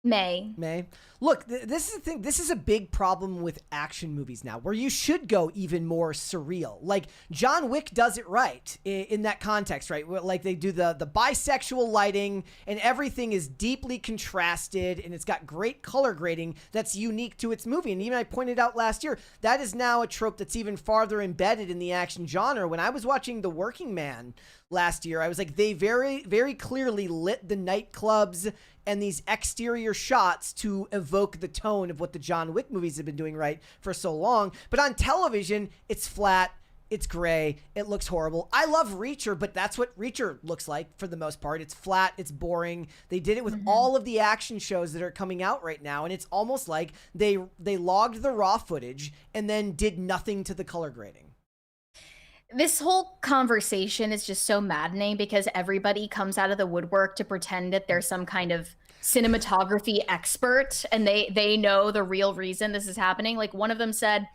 May. Look, this is the thing. This is a big problem with action movies now, where you should go even more surreal. Like, John Wick does it right in that context, right? Like, they do the bisexual lighting, and everything is deeply contrasted, and it's got great color grading that's unique to its movie. And even I pointed out last year, that is now a trope that's even farther embedded in the action genre. When I was watching The Working Man last year, I was like, they very, very clearly lit the nightclubs and these exterior shots to evoke the tone of what the John Wick movies have been doing right for so long. But on television, it's flat, it's gray, it looks horrible. I love Reacher, but that's what Reacher looks like for the most part. It's flat, it's boring. They did it with all of the action shows that are coming out right now, and it's almost like they logged the raw footage and then did nothing to the color grading. This whole conversation is just so maddening because everybody comes out of the woodwork to pretend that they're some kind of cinematography expert and they know the real reason this is happening. Like, one of them said,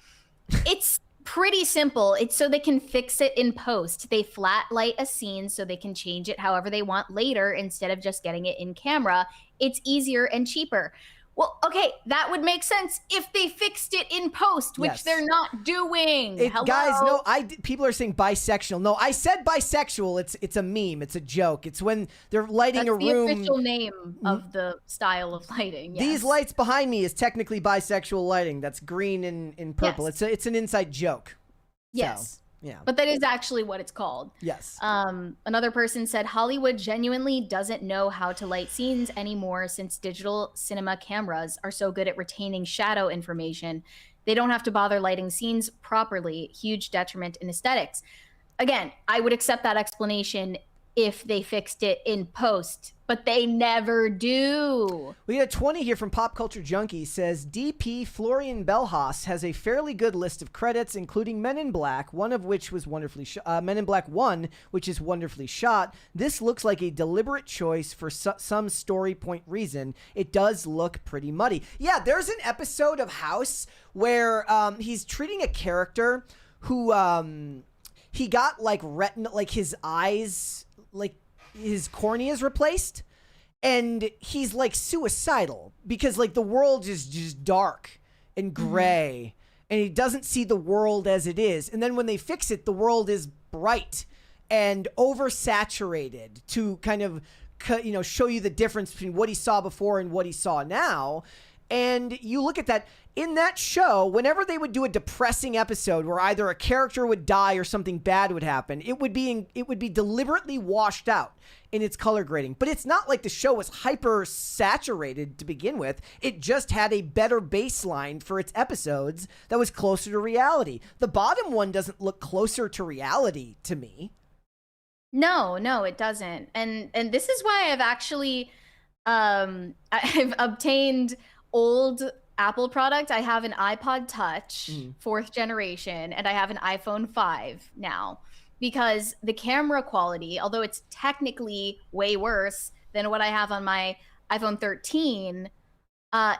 it's pretty simple. It's so they can fix it in post. They flat light a scene so they can change it however they want later instead of just getting it in camera. It's easier and cheaper. Well, okay, that would make sense if they fixed it in post, which they're not doing. Guys, no, people are saying bisexual. No, I said bisexual. It's a meme. It's a joke. It's when they're lighting a room. That's the official name of the style of lighting. Yes. These lights behind me is technically bisexual lighting. That's green and purple. Yes. It's an inside joke. Yes. So, yeah. But that is actually what it's called. Yes. Another person said Hollywood genuinely doesn't know how to light scenes anymore since digital cinema cameras are so good at retaining shadow information. They don't have to bother lighting scenes properly. Huge detriment in aesthetics. Again, I would accept that explanation if they fixed it in post, but they never do. We got a 20 here from Pop Culture Junkie. Says DP Florian Belhaus has a fairly good list of credits, including Men in Black, one of which was wonderfully Men in Black 1, which is wonderfully shot. This looks like a deliberate choice for some story point reason. It does look pretty muddy. Yeah, there's an episode of House where he's treating a character who he got like retina, like his eyes, like his corneas replaced, and he's like suicidal because like the world is just dark and gray and he doesn't see the world as it is. And then when they fix it, the world is bright and oversaturated to kind of, you know, show you the difference between what he saw before and what he saw now. And you look at that in that show, whenever they would do a depressing episode where either a character would die or something bad would happen, it would be deliberately washed out in its color grading. But it's not like the show was hyper saturated to begin with. It just had a better baseline for its episodes that was closer to reality. The bottom one doesn't look closer to reality to me. No, it doesn't. And this is why I've actually I've obtained old Apple product. I have an iPod Touch, 4th generation, and I have an iPhone 5 now, because the camera quality, although it's technically way worse than what I have on my iPhone 13,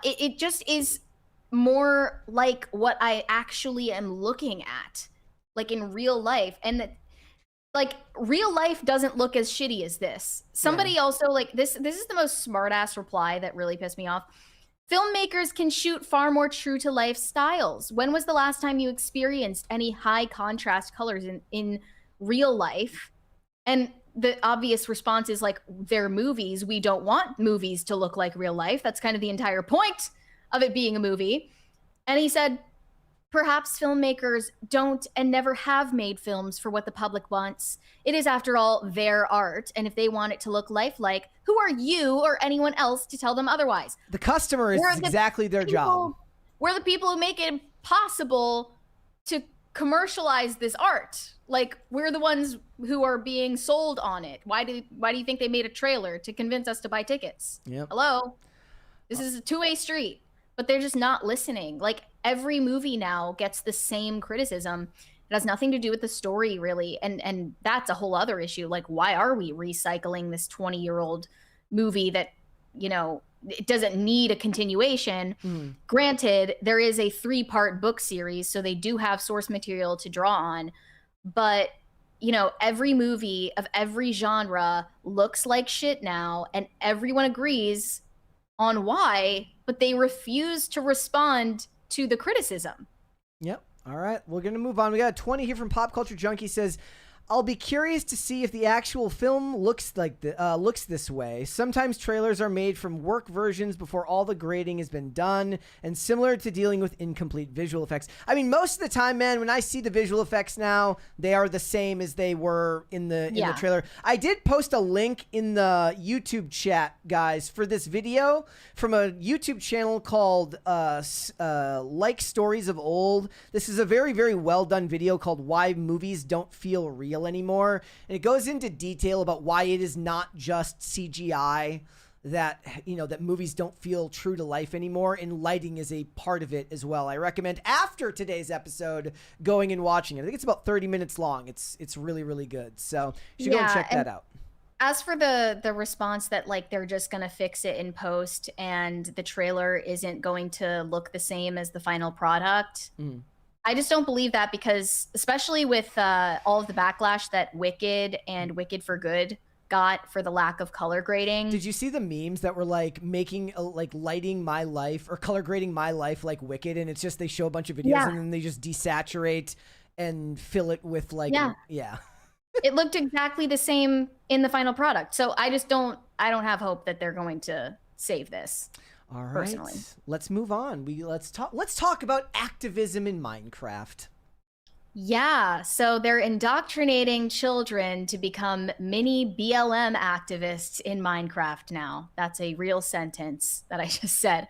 it just is more like what I actually am looking at, like in real life. And like real life doesn't look as shitty as this. Somebody also like this is the most smart ass reply that really pissed me off. Filmmakers can shoot far more true to life styles. When was the last time you experienced any high contrast colors in real life? And the obvious response is like, they're movies. We don't want movies to look like real life. That's kind of the entire point of it being a movie. And he said, perhaps filmmakers don't and never have made films for what the public wants. It is, after all, their art. And if they want it to look lifelike, who are you or anyone else to tell them otherwise? The customer is exactly their job. We're the people who make it possible to commercialize this art. Like, we're the ones who are being sold on it. Why do you think they made a trailer? To convince us to buy tickets. Yep. Hello? This is a two-way street. But they're just not listening. Like, every movie now gets the same criticism. It has nothing to do with the story, really. And that's a whole other issue. Like, why are we recycling this 20-year-old movie that, you know, it doesn't need a continuation. Granted, there is a 3-part book series, so they do have source material to draw on. But, you know, every movie of every genre looks like shit now, and everyone agrees on why, but they refuse to respond to the criticism. Yep. All right, we're going to move on. We got a 20 here from Pop Culture Junkie. Says, I'll be curious to see if the actual film looks this way. Sometimes trailers are made from work versions before all the grading has been done, and similar to dealing with incomplete visual effects. I mean, most of the time, man, when I see the visual effects now, they are the same as they were in the trailer. I did post a link in the YouTube chat, guys, for this video from a YouTube channel called Like Stories of Old. This is a very, very well done video called Why Movies Don't Feel Real Anymore, and it goes into detail about why it is not just CGI that, you know, that movies don't feel true to life anymore, and lighting is a part of it as well. I recommend after today's episode going and watching it. I think it's about 30 minutes long. It's really, really good, so you should go and check that out. As for the response that like they're just gonna fix it in post and the trailer isn't going to look the same as the final product, I just don't believe that, because especially with all of the backlash that Wicked and Wicked for Good got for the lack of color grading. Did you see the memes that were like making like lighting my life or color grading my life like Wicked, and it's just they show a bunch of videos and then they just desaturate and fill it with like It looked exactly the same in the final product. So I don't have hope that they're going to save this. All right, personally. Let's move on. Let's talk about activism in Minecraft. Yeah, so they're indoctrinating children to become mini BLM activists in Minecraft now. That's a real sentence that I just said.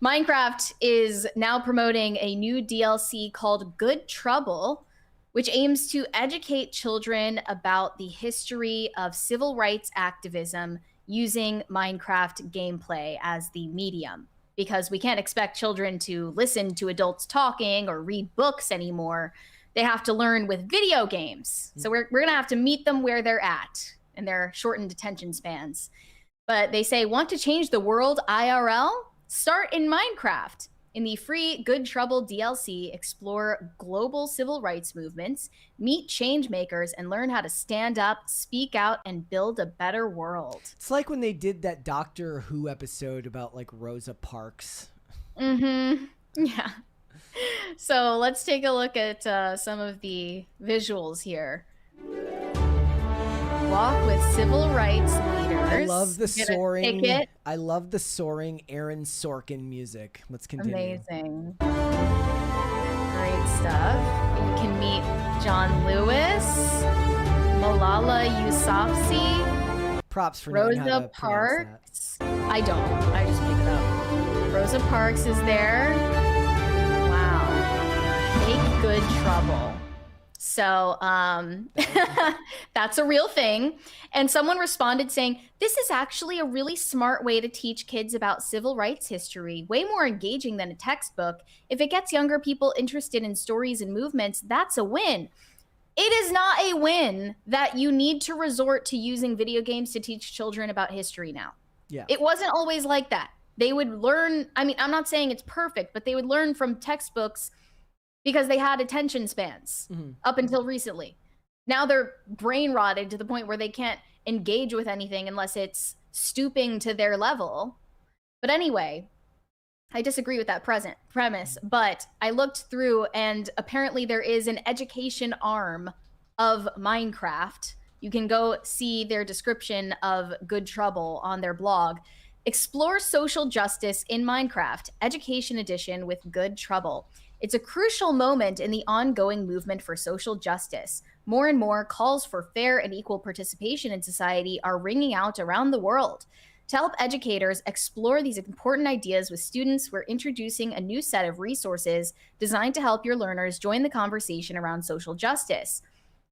Minecraft is now promoting a new DLC called Good Trouble, which aims to educate children about the history of civil rights activism using Minecraft gameplay as the medium, because we can't expect children to listen to adults talking or read books anymore. They have to learn with video games. So we're going to have to meet them where they're at in their shortened attention spans. But they say, want to change the world IRL? Start in Minecraft. In the free Good Trouble DLC, explore global civil rights movements, meet change makers, and learn how to stand up, speak out, and build a better world. It's like when they did that Doctor Who episode about like Rosa Parks. Yeah. So let's take a look at some of the visuals here. Walk with civil rights leaders. I love the soaring. I love the soaring Aaron Sorkin music. Let's continue. Amazing. Great stuff. You can meet John Lewis, Malala Yousafzai, props for Rosa Parks. I don't. I just make it up. Rosa Parks is there. Wow. Make Good Trouble. So that's a real thing. And someone responded saying, this is actually a really smart way to teach kids about civil rights history, way more engaging than a textbook. If it gets younger people interested in stories and movements, that's a win. It is not a win that you need to resort to using video games to teach children about history now. Yeah. It wasn't always like that. They would learn, I mean, I'm not saying it's perfect, but they would learn from textbooks because they had attention spans up until recently. Now they're brain rotted to the point where they can't engage with anything unless it's stooping to their level. But anyway, I disagree with that premise, but I looked through and apparently there is an education arm of Minecraft. You can go see their description of Good Trouble on their blog. Explore social justice in Minecraft, Education Edition with Good Trouble. It's a crucial moment in the ongoing movement for social justice. More and more calls for fair and equal participation in society are ringing out around the world. To help educators explore these important ideas with students, we're introducing a new set of resources designed to help your learners join the conversation around social justice.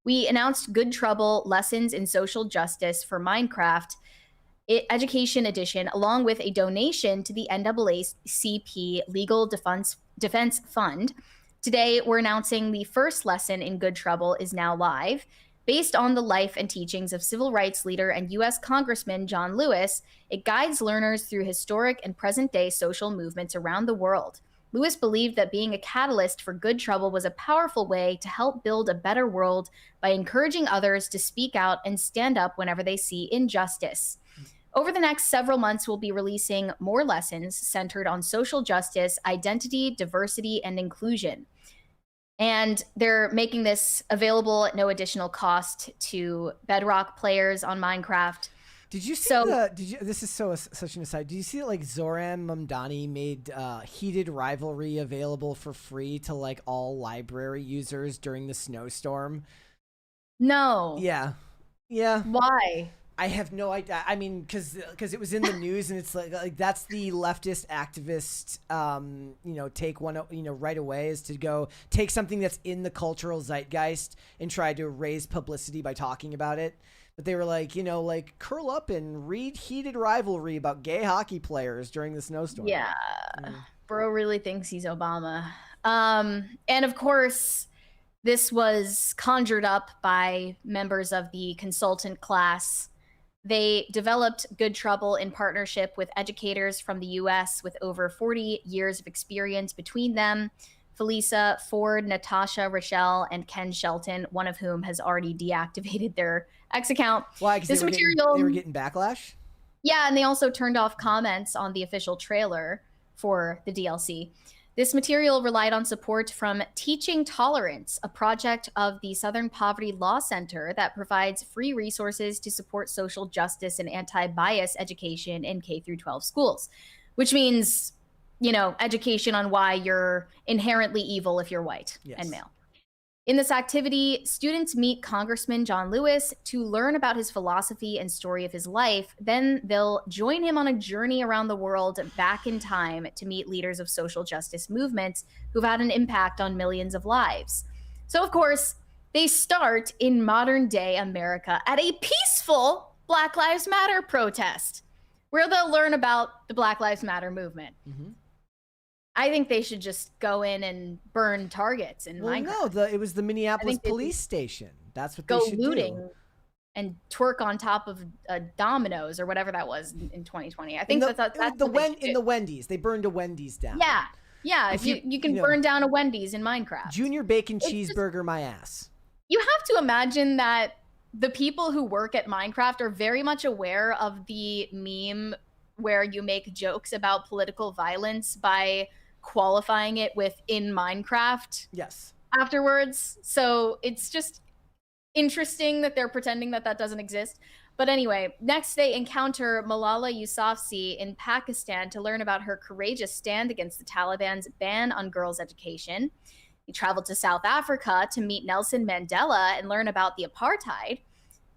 We announced Good Trouble Lessons in Social Justice for Minecraft Education Edition, along with a donation to the NAACP Legal Defense Fund. Today, we're announcing the first lesson in Good Trouble is now live. Based on the life and teachings of civil rights leader and U.S. Congressman John Lewis, it guides learners through historic and present-day social movements around the world. Lewis believed that being a catalyst for good trouble was a powerful way to help build a better world by encouraging others to speak out and stand up whenever they see injustice. Over the next several months, we'll be releasing more lessons centered on social justice, identity, diversity, and inclusion. And they're making this available at no additional cost to Bedrock players on Minecraft. Did you see this is such an aside. Did you see that like Zoran Mamdani made Heated Rivalry available for free to like all library users during the snowstorm? No. Yeah. Yeah. Why? I have no idea. I mean, because it was in the news, and it's like that's the leftist activist, take one, right away is to go take something that's in the cultural zeitgeist and try to raise publicity by talking about it. But they were like, curl up and read Heated Rivalry about gay hockey players during the snowstorm. Yeah. Bro really thinks he's Obama. And of course, this was conjured up by members of the consultant class. They developed Good Trouble in partnership with educators from the U.S. with over 40 years of experience between them. Felisa Ford, Natasha Rochelle, and Ken Shelton, one of whom has already deactivated their X account. Why? Because they were getting backlash? Yeah, and they also turned off comments on the official trailer for the DLC. This material relied on support from Teaching Tolerance, a project of the Southern Poverty Law Center that provides free resources to support social justice and anti-bias education in K-12 schools, which means, education on why you're inherently evil if you're white and male. In this activity, students meet Congressman John Lewis to learn about his philosophy and story of his life. Then they'll join him on a journey around the world back in time to meet leaders of social justice movements who've had an impact on millions of lives. So, of course, they start in modern day America at a peaceful Black Lives Matter protest, where they'll learn about the Black Lives Matter movement. Mm-hmm. I think they should just go in and burn targets in Minecraft. No, it was the Minneapolis police station. That's what they should go looting do. And twerk on top of Domino's or whatever that was in 2020. I think that's in the Wendy's. They burned a Wendy's down. Yeah. If you can burn down a Wendy's in Minecraft. Junior bacon cheeseburger, my ass. You have to imagine that the people who work at Minecraft are very much aware of the meme where you make jokes about political violence by qualifying it with in Minecraft. Yes. Afterwards. So it's just interesting that they're pretending that doesn't exist. But anyway, next they encounter Malala Yousafzai in Pakistan to learn about her courageous stand against the Taliban's ban on girls' education. He traveled to South Africa to meet Nelson Mandela and learn about the apartheid.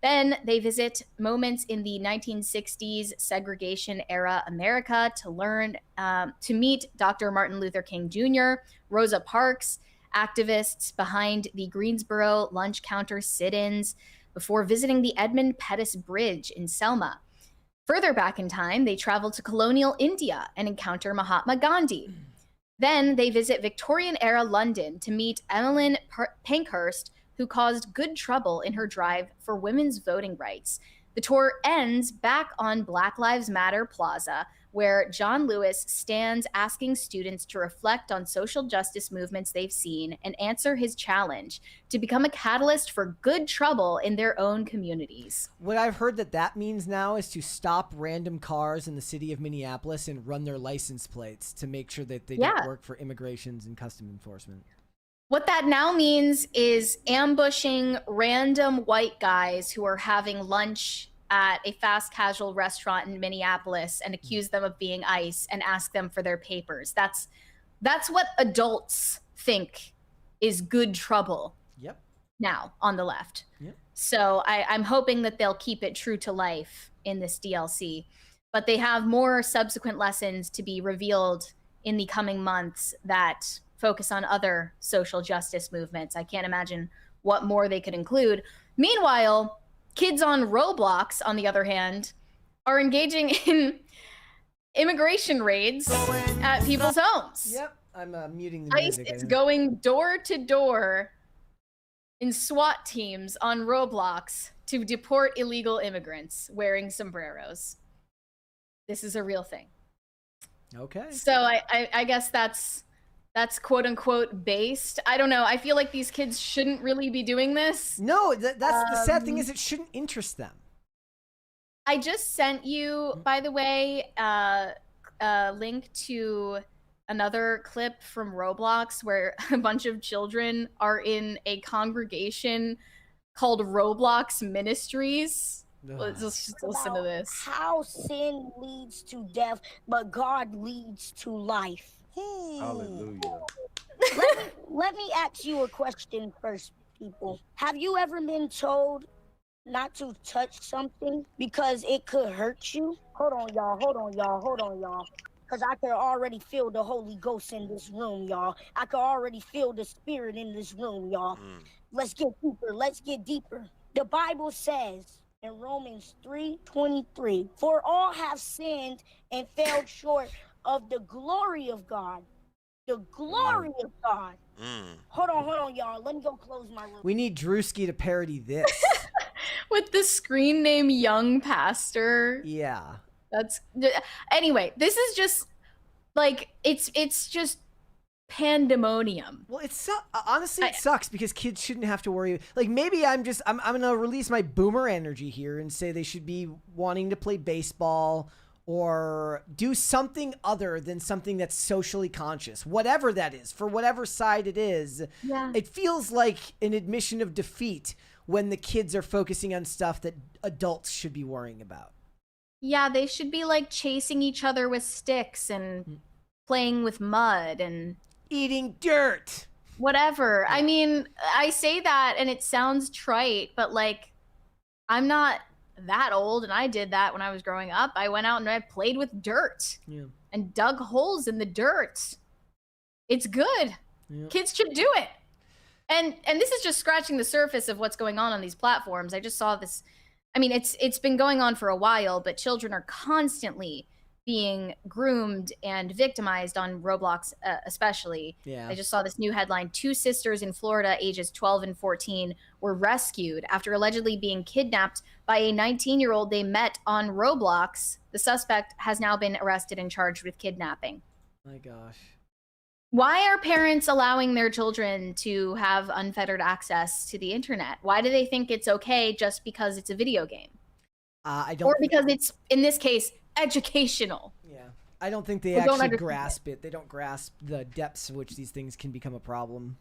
Then they visit moments in the 1960s segregation era America to meet Dr. Martin Luther King Jr., Rosa Parks, activists behind the Greensboro lunch counter sit-ins, before visiting the Edmund Pettus Bridge in Selma. Further back in time, they travel to colonial India and encounter Mahatma Gandhi. Then they visit Victorian-era London to meet Emmeline Pankhurst, who caused good trouble in her drive for women's voting rights. The tour ends back on Black Lives Matter Plaza, where John Lewis stands asking students to reflect on social justice movements they've seen and answer his challenge to become a catalyst for good trouble in their own communities. What I've heard that means now is to stop random cars in the city of Minneapolis and run their license plates to make sure that they don't work for immigrations and custom enforcement. What that now means is ambushing random white guys who are having lunch at a fast casual restaurant in Minneapolis and accuse them of being ICE and ask them for their papers. That's what adults think is good trouble. Yep. Now on the left. Yep. So I'm hoping that they'll keep it true to life in this DLC. But they have more subsequent lessons to be revealed in the coming months that focus on other social justice movements. I can't imagine what more they could include. Meanwhile, kids on Roblox, on the other hand, are engaging in immigration raids at people's homes. Yep, I'm muting the ICE music. is going door to door in SWAT teams on Roblox to deport illegal immigrants wearing sombreros. This is a real thing. Okay. So I guess that's quote unquote based. I don't know. I feel like these kids shouldn't really be doing this. No, that's the sad thing is it shouldn't interest them. I just sent you, by the way, a link to another clip from Roblox where a bunch of children are in a congregation called Roblox Ministries. Let's just listen to this. How sin leads to death, but God leads to life. Hallelujah. Let me ask you a question first, people. Have you ever been told not to touch something because it could hurt you? Hold on, y'all. Because I can already feel the Holy Ghost in this room, y'all. I can already feel the Spirit in this room, y'all. Let's get deeper. The Bible says in Romans 3:23, for all have sinned and fell short of the glory of God. The glory of God. Hold on, y'all. Let me go close my room. We need Drewski to parody this. With the screen name Young Pastor. Yeah. Anyway, this is just like it's just pandemonium. Well, honestly, it sucks because kids shouldn't have to worry. Like, maybe I'm gonna release my boomer energy here and say they should be wanting to play baseball or do something other than something that's socially conscious, whatever that is, for whatever side it is. Yeah. It feels like an admission of defeat when the kids are focusing on stuff that adults should be worrying about. Yeah, they should be like chasing each other with sticks and playing with mud and eating dirt. Whatever. I mean, I say that and it sounds trite, but like, I'm not that old and I did that when I was growing up. I went out and I played with dirt and dug holes in the dirt. It's good. Kids should do it. And this is just scratching the surface of what's going on these platforms. I just saw this. I mean, it's been going on for a while, but children are constantly being groomed and victimized on Roblox, especially. Yeah. I just saw this new headline. 2 sisters in Florida, ages 12 and 14, were rescued after allegedly being kidnapped by a 19-year-old they met on Roblox. The suspect has now been arrested and charged with kidnapping. My gosh. Why are parents allowing their children to have unfettered access to the internet? Why do they think it's okay just because it's a video game? I don't. Or because it's, in this case, educational. Yeah. I don't think they actually grasp it. They don't grasp the depths of which these things can become a problem.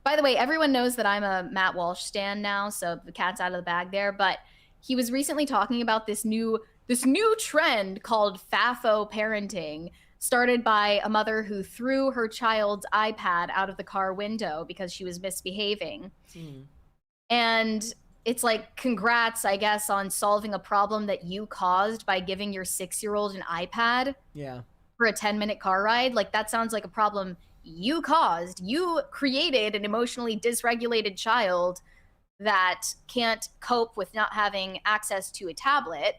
By the way, everyone knows that I'm a Matt Walsh stan now, so the cat's out of the bag there, but he was recently talking about this new trend called FAFO parenting, started by a mother who threw her child's iPad out of the car window because she was misbehaving. And it's like, congrats, I guess, on solving a problem that you caused by giving your 6-year-old an iPad for a 10-minute car ride. Like, that sounds like a problem you caused. You created an emotionally dysregulated child that can't cope with not having access to a tablet.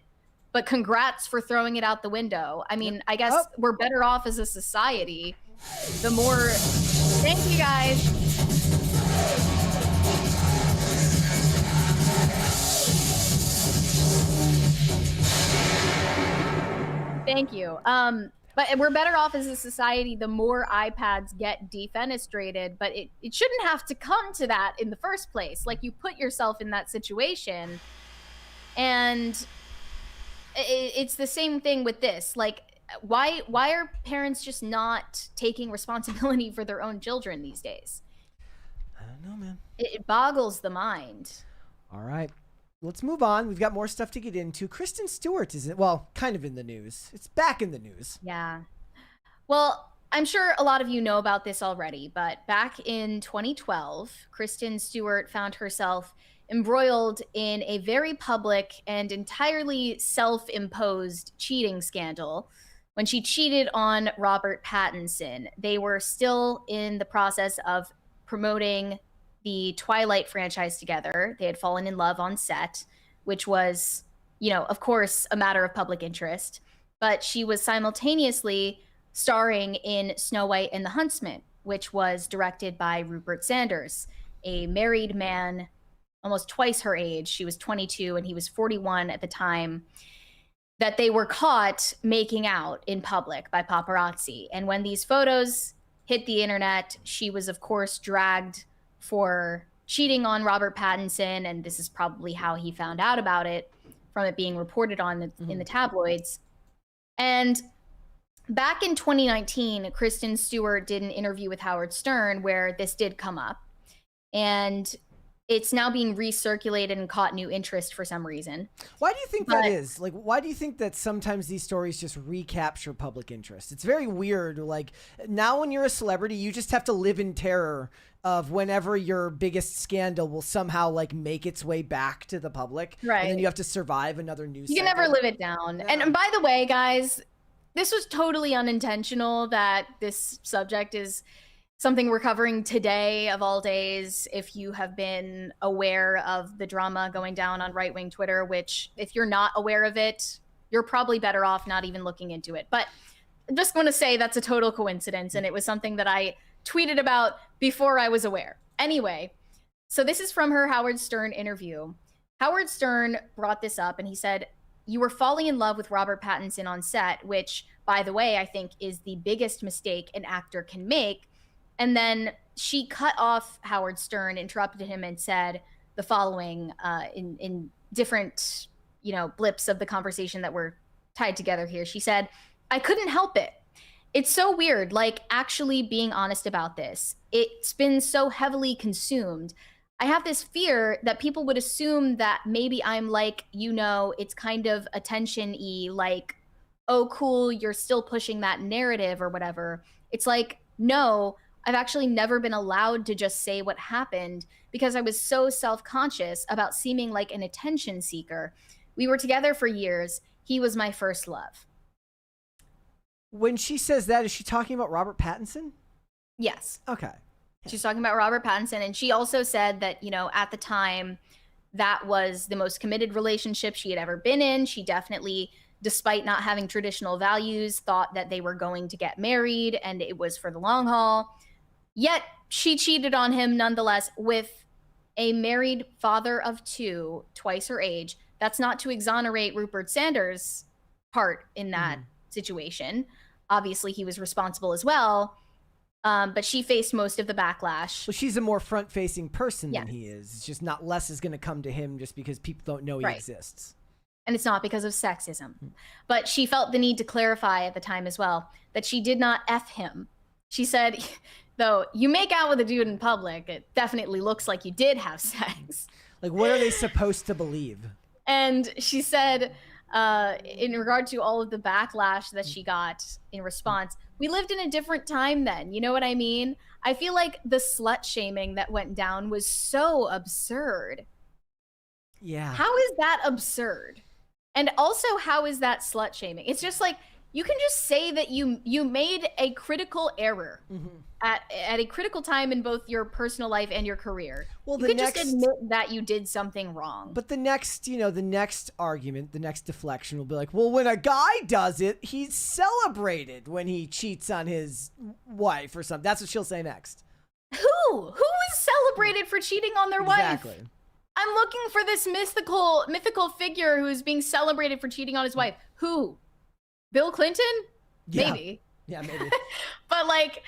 But congrats for throwing it out the window. I mean, I guess we're better off as a society. The more... Thank you, guys. Thank you. But we're better off as a society the more iPads get defenestrated, but it shouldn't have to come to that in the first place. Like, you put yourself in that situation, and it's the same thing with this. Like, why are parents just not taking responsibility for their own children these days? I don't know, man. It boggles the mind. All right. Let's move on. We've got more stuff to get into. Kristen Stewart is, well, kind of in the news. It's back in the news. Yeah. Well, I'm sure a lot of you know about this already, but back in 2012, Kristen Stewart found herself embroiled in a very public and entirely self-imposed cheating scandal when she cheated on Robert Pattinson. They were still in the process of promoting the Twilight franchise together. They had fallen in love on set, which was, you know, of course, a matter of public interest. But she was simultaneously starring in Snow White and the Huntsman, which was directed by Rupert Sanders. a married man, almost twice her age. She was 22 and he was 41 at the time, that they were caught making out in public by paparazzi. And when these photos hit the internet, she was, of course, dragged for cheating on Robert Pattinson. And this is probably how he found out about it, from it being reported on in the tabloids. And back in 2019, Kristen Stewart did an interview with Howard Stern where this did come up. And it's now being recirculated and caught new interest for some reason. Why do you think that is? Like, why do you think that sometimes these stories just recapture public interest? It's very weird. Like, now when you're a celebrity, you just have to live in terror of whenever your biggest scandal will somehow like make its way back to the public. Right. And then you have to survive another news cycle. You can never live it down. Yeah. And by the way, guys, this was totally unintentional that this subject is something we're covering today of all days. If you have been aware of the drama going down on right-wing Twitter, which if you're not aware of it, you're probably better off not even looking into it. But I'm just going to say that's a total coincidence. And it was something that I tweeted about before I was aware. Anyway, so this is from her Howard Stern interview. Howard Stern brought this up and he said, "You were falling in love with Robert Pattinson on set," which, by the way, I think is the biggest mistake an actor can make. And then she cut off Howard Stern, interrupted him, and said the following in different, blips of the conversation that were tied together here. She said, "I couldn't help it. It's so weird, like actually being honest about this. It's been so heavily consumed. I have this fear that people would assume that maybe I'm like, it's kind of attention-y, like, oh, cool, you're still pushing that narrative or whatever. It's like, no, I've actually never been allowed to just say what happened because I was so self-conscious about seeming like an attention seeker. We were together for years. He was my first love." When she says that, is she talking about Robert Pattinson? Yes. Okay. She's talking about Robert Pattinson. And she also said that, at the time, that was the most committed relationship she had ever been in. She definitely, despite not having traditional values, thought that they were going to get married and it was for the long haul. Yet she cheated on him nonetheless with a married father of two, twice her age. That's not to exonerate Rupert Sanders' part in that situation. Obviously, he was responsible as well. But she faced most of the backlash. Well, she's a more front-facing person than he is. It's just not less is going to come to him just because people don't know he exists. And it's not because of sexism. But she felt the need to clarify at the time as well that she did not F him. She said, though, you make out with a dude in public, it definitely looks like you did have sex. Like, what are they supposed to believe? And she said, in regard to all of the backlash that she got in response, we lived in a different time then. You know what I mean? I feel like the slut shaming that went down was so absurd. Yeah. How is that absurd? And also, how is that slut shaming? It's just like, you can just say that you made a critical error at a critical time in both your personal life and your career. Well, you could just admit that you did something wrong. But the next argument, the next deflection will be like, well, when a guy does it, he's celebrated when he cheats on his wife or something. That's what she'll say next. Who is celebrated for cheating on their wife? Exactly. I'm looking for this mythical figure who is being celebrated for cheating on his wife. Who? Bill Clinton? Yeah. Maybe. Yeah, maybe. But like,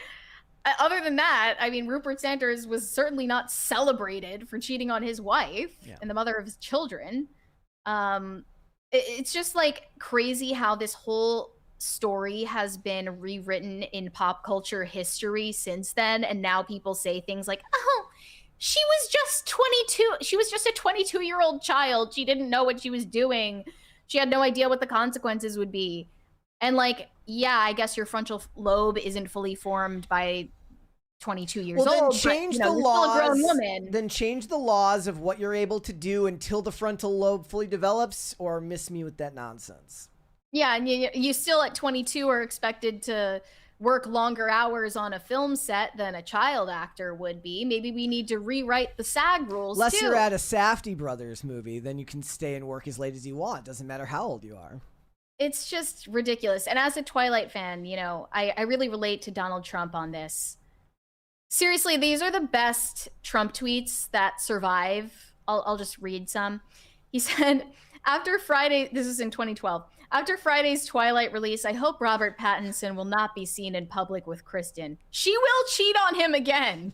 other than that, I mean, Rupert Sanders was certainly not celebrated for cheating on his wife and the mother of his children. It's just like crazy how this whole story has been rewritten in pop culture history since then. And now people say things like, oh, she was just 22. She was just a 22-year-old child. She didn't know what she was doing. She had no idea what the consequences would be. And like, yeah, I guess your frontal lobe isn't fully formed by 22 years old. Then change the laws. Still a grown woman. Then change the laws of what you're able to do until the frontal lobe fully develops, or miss me with that nonsense. Yeah, and you still at 22 are expected to work longer hours on a film set than a child actor would be. Maybe we need to rewrite the SAG rules Unless too. you're at a Safdie Brothers movie, then you can stay and work as late as you want. Doesn't matter how old you are. It's just ridiculous. And as a Twilight fan, I really relate to Donald Trump on this. Seriously, these are the best Trump tweets that survive. I'll just read some. He said, after Friday, this is in 2012, after Friday's Twilight release, I hope Robert Pattinson will not be seen in public with Kristen. She will cheat on him again.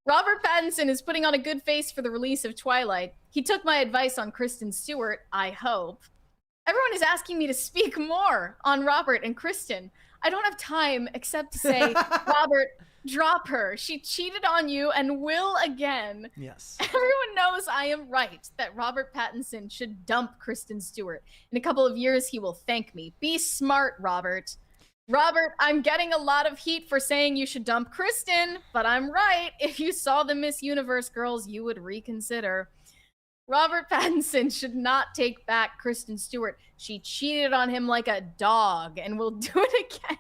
Robert Pattinson is putting on a good face for the release of Twilight. He took my advice on Kristen Stewart, I hope. Everyone is asking me to speak more on Robert and Kristen. I don't have time except to say, Robert, drop her. She cheated on you and will again. Yes. Everyone knows I am right that Robert Pattinson should dump Kristen Stewart. In a couple of years, he will thank me. Be smart, Robert. Robert, I'm getting a lot of heat for saying you should dump Kristen, but I'm right. If you saw the Miss Universe girls, you would reconsider. Robert Pattinson should not take back Kristen Stewart. She cheated on him like a dog and will do it again.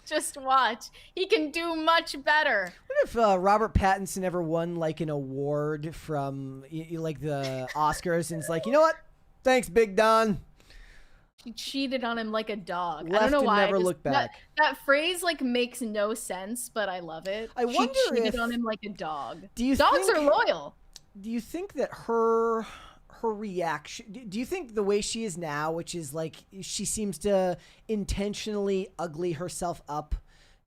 Just watch. He can do much better. What if Robert Pattinson ever won like an award from like the Oscars and it's like, you know what? Thanks, Big Don. She cheated on him like a dog. Left I don't know and why. never looked back. That phrase like makes no sense, but I love it. I wonder she cheated if- on him like a dog. Dogs are loyal. Do you think that her reaction, do you think the way she is now, which is like she seems to intentionally ugly herself up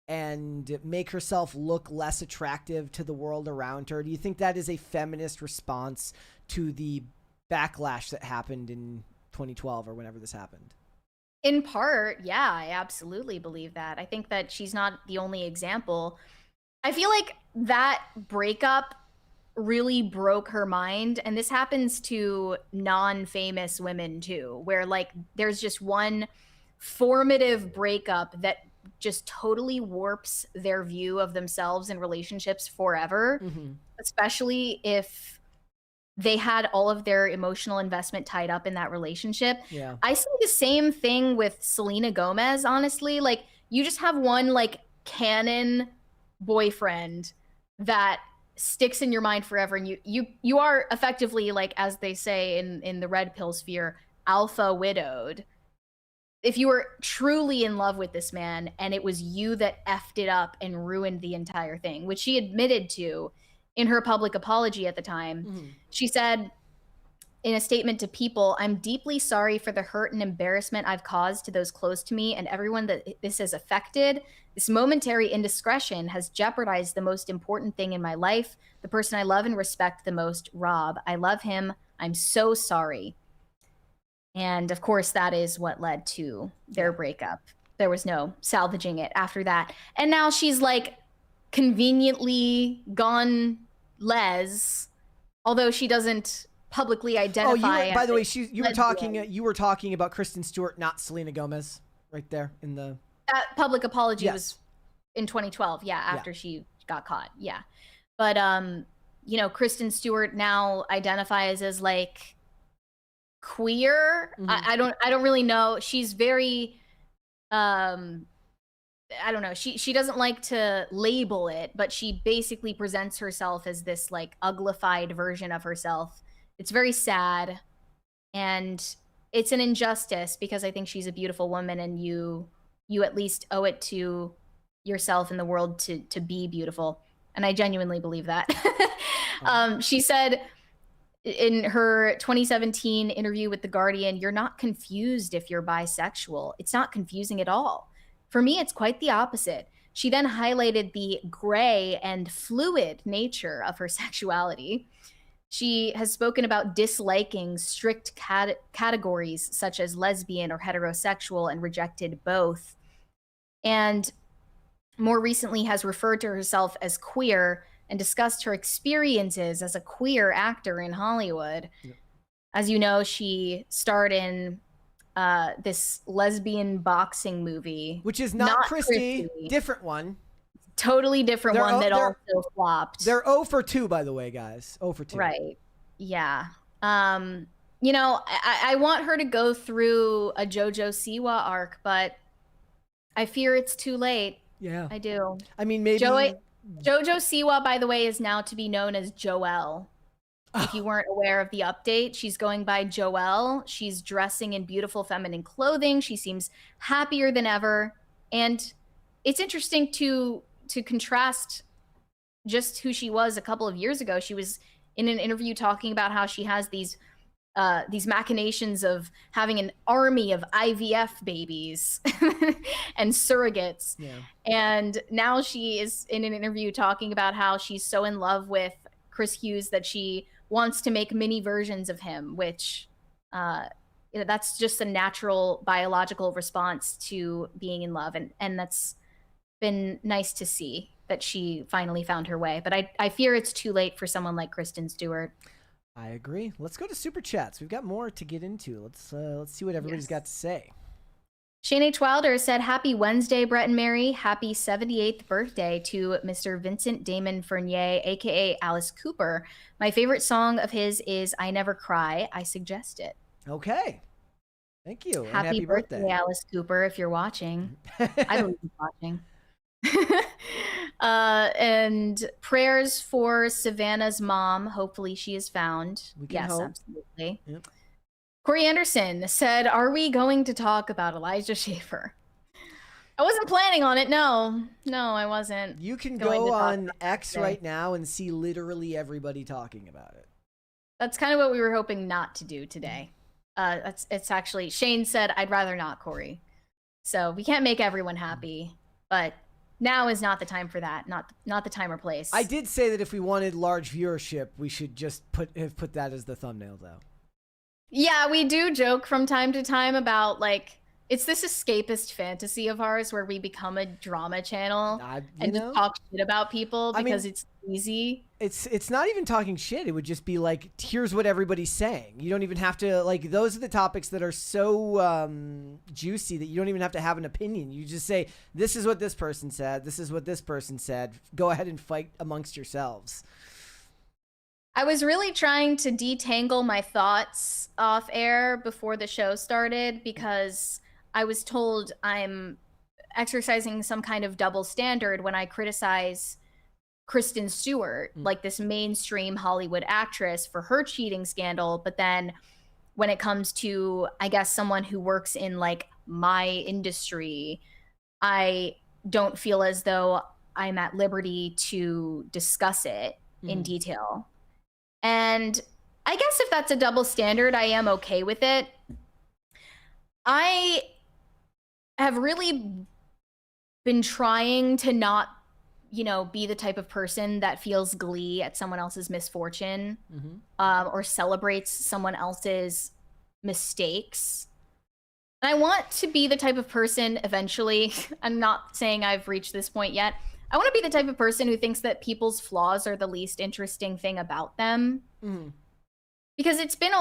and make herself look less attractive to the world around her, do you think that is a feminist response to the backlash that happened in 2012 or whenever this happened? In part, yeah, I absolutely believe that. I think that she's not the only example. I feel like that breakup really broke her mind, and this happens to non-famous women too, where like there's just one formative breakup that just totally warps their view of themselves and relationships forever, especially if they had all of their emotional investment tied up in that relationship. Yeah. I see the same thing with Selena Gomez, honestly. Like, you just have one like canon boyfriend that sticks in your mind forever, and you are effectively, like, as they say in the red pill sphere, alpha widowed. If you were truly in love with this man and it was you that effed it up and ruined the entire thing, which she admitted to in her public apology at the time. She said in a statement to People, "I'm deeply sorry for the hurt and embarrassment I've caused to those close to me and everyone that this has affected. This momentary indiscretion has jeopardized the most important thing in my life, the person I love and respect the most, Rob. I love him. I'm so sorry." And of course, that is what led to their breakup. There was no salvaging it after that. And now she's like conveniently gone les, although she doesn't publicly identify. By the way, you were talking about Kristen Stewart, not Selena Gomez, right there in the. That public apology Yes. was in 2012. Yeah, after she got caught. Yeah, but you know, Kristen Stewart now identifies as like queer. I don't really know. She's very I don't know. She doesn't like to label it, but she basically presents herself as this like uglified version of herself. It's very sad, and it's an injustice because I think she's a beautiful woman, and you at least owe it to yourself and the world to be beautiful. And I genuinely believe that. She said in her 2017 interview with The Guardian, "You're not confused if you're bisexual. It's not confusing at all. For me, it's quite the opposite." She then highlighted the gray and fluid nature of her sexuality. She has spoken about disliking strict categories such as lesbian or heterosexual and rejected both. And more recently has referred to herself as queer and discussed her experiences as a queer actor in Hollywood. Yep. As you know, she starred in this lesbian boxing movie, which is not Christy, different one, totally different one that also flopped. They're 0 for 2, by the way, guys. 0 for 2. Right. Yeah. You know, I want her to go through a JoJo Siwa arc, but I fear it's too late. Yeah, I do. I mean, maybe JoJo Siwa, by the way, is now to be known as Joelle. If you weren't aware of the update, she's going by Joelle. She's dressing in beautiful feminine clothing. She seems happier than ever. And it's interesting to contrast just who she was a couple of years ago. She was in an interview talking about how she has these machinations of having an army of IVF babies and surrogates. Yeah. And now she is in an interview talking about how she's so in love with Chris Hughes that she wants to make mini versions of him, which that's just a natural biological response to being in love. And that's been nice to see that she finally found her way. But I fear it's too late for someone like Kristen Stewart. I agree. Let's go to Super Chats. We've got more to get into. Let's see what everybody's got to say. Shane H. Wilder said, "Happy Wednesday, Brett and Mary. Happy 78th birthday to Mr. Vincent Damon Fournier, a.k.a. Alice Cooper. My favorite song of his is I Never Cry. I suggest it." Okay. Thank you. Happy, happy birthday, Alice Cooper, if you're watching. I believe you're watching. And prayers for Savannah's mom. Hopefully she is found. Yes, hope. Absolutely. Yep. Corey Anderson said, "Are we going to talk about Elijah Schaffer?" I wasn't planning on it. No, I wasn't. You can go on X right now and see literally everybody talking about it. That's kind of what we were hoping not to do today. It's actually, Shane said, "I'd rather not, Corey." So we can't make everyone happy, but now is not the time for that. Not the time or place. I did say that if we wanted large viewership, we should just have put that as the thumbnail, though. Yeah, we do joke from time to time about, like, it's this escapist fantasy of ours where we become a drama channel and just talk shit about people because it's easy. It's not even talking shit. It would just be like, here's what everybody's saying. You don't even have to, like, those are the topics that are so juicy that you don't even have to have an opinion. You just say, this is what this person said. This is what this person said. Go ahead and fight amongst yourselves. I was really trying to detangle my thoughts off air before the show started because I was told I'm exercising some kind of double standard when I criticize Kristen Stewart, like this mainstream Hollywood actress, for her cheating scandal. But then when it comes to, I guess, someone who works in like my industry, I don't feel as though I'm at liberty to discuss it in detail. And I guess if that's a double standard, I am okay with it. I have really been trying to not, be the type of person that feels glee at someone else's misfortune or celebrates someone else's mistakes. And I want to be the type of person eventually, I'm not saying I've reached this point yet, I want to be the type of person who thinks that people's flaws are the least interesting thing about them. Because it's been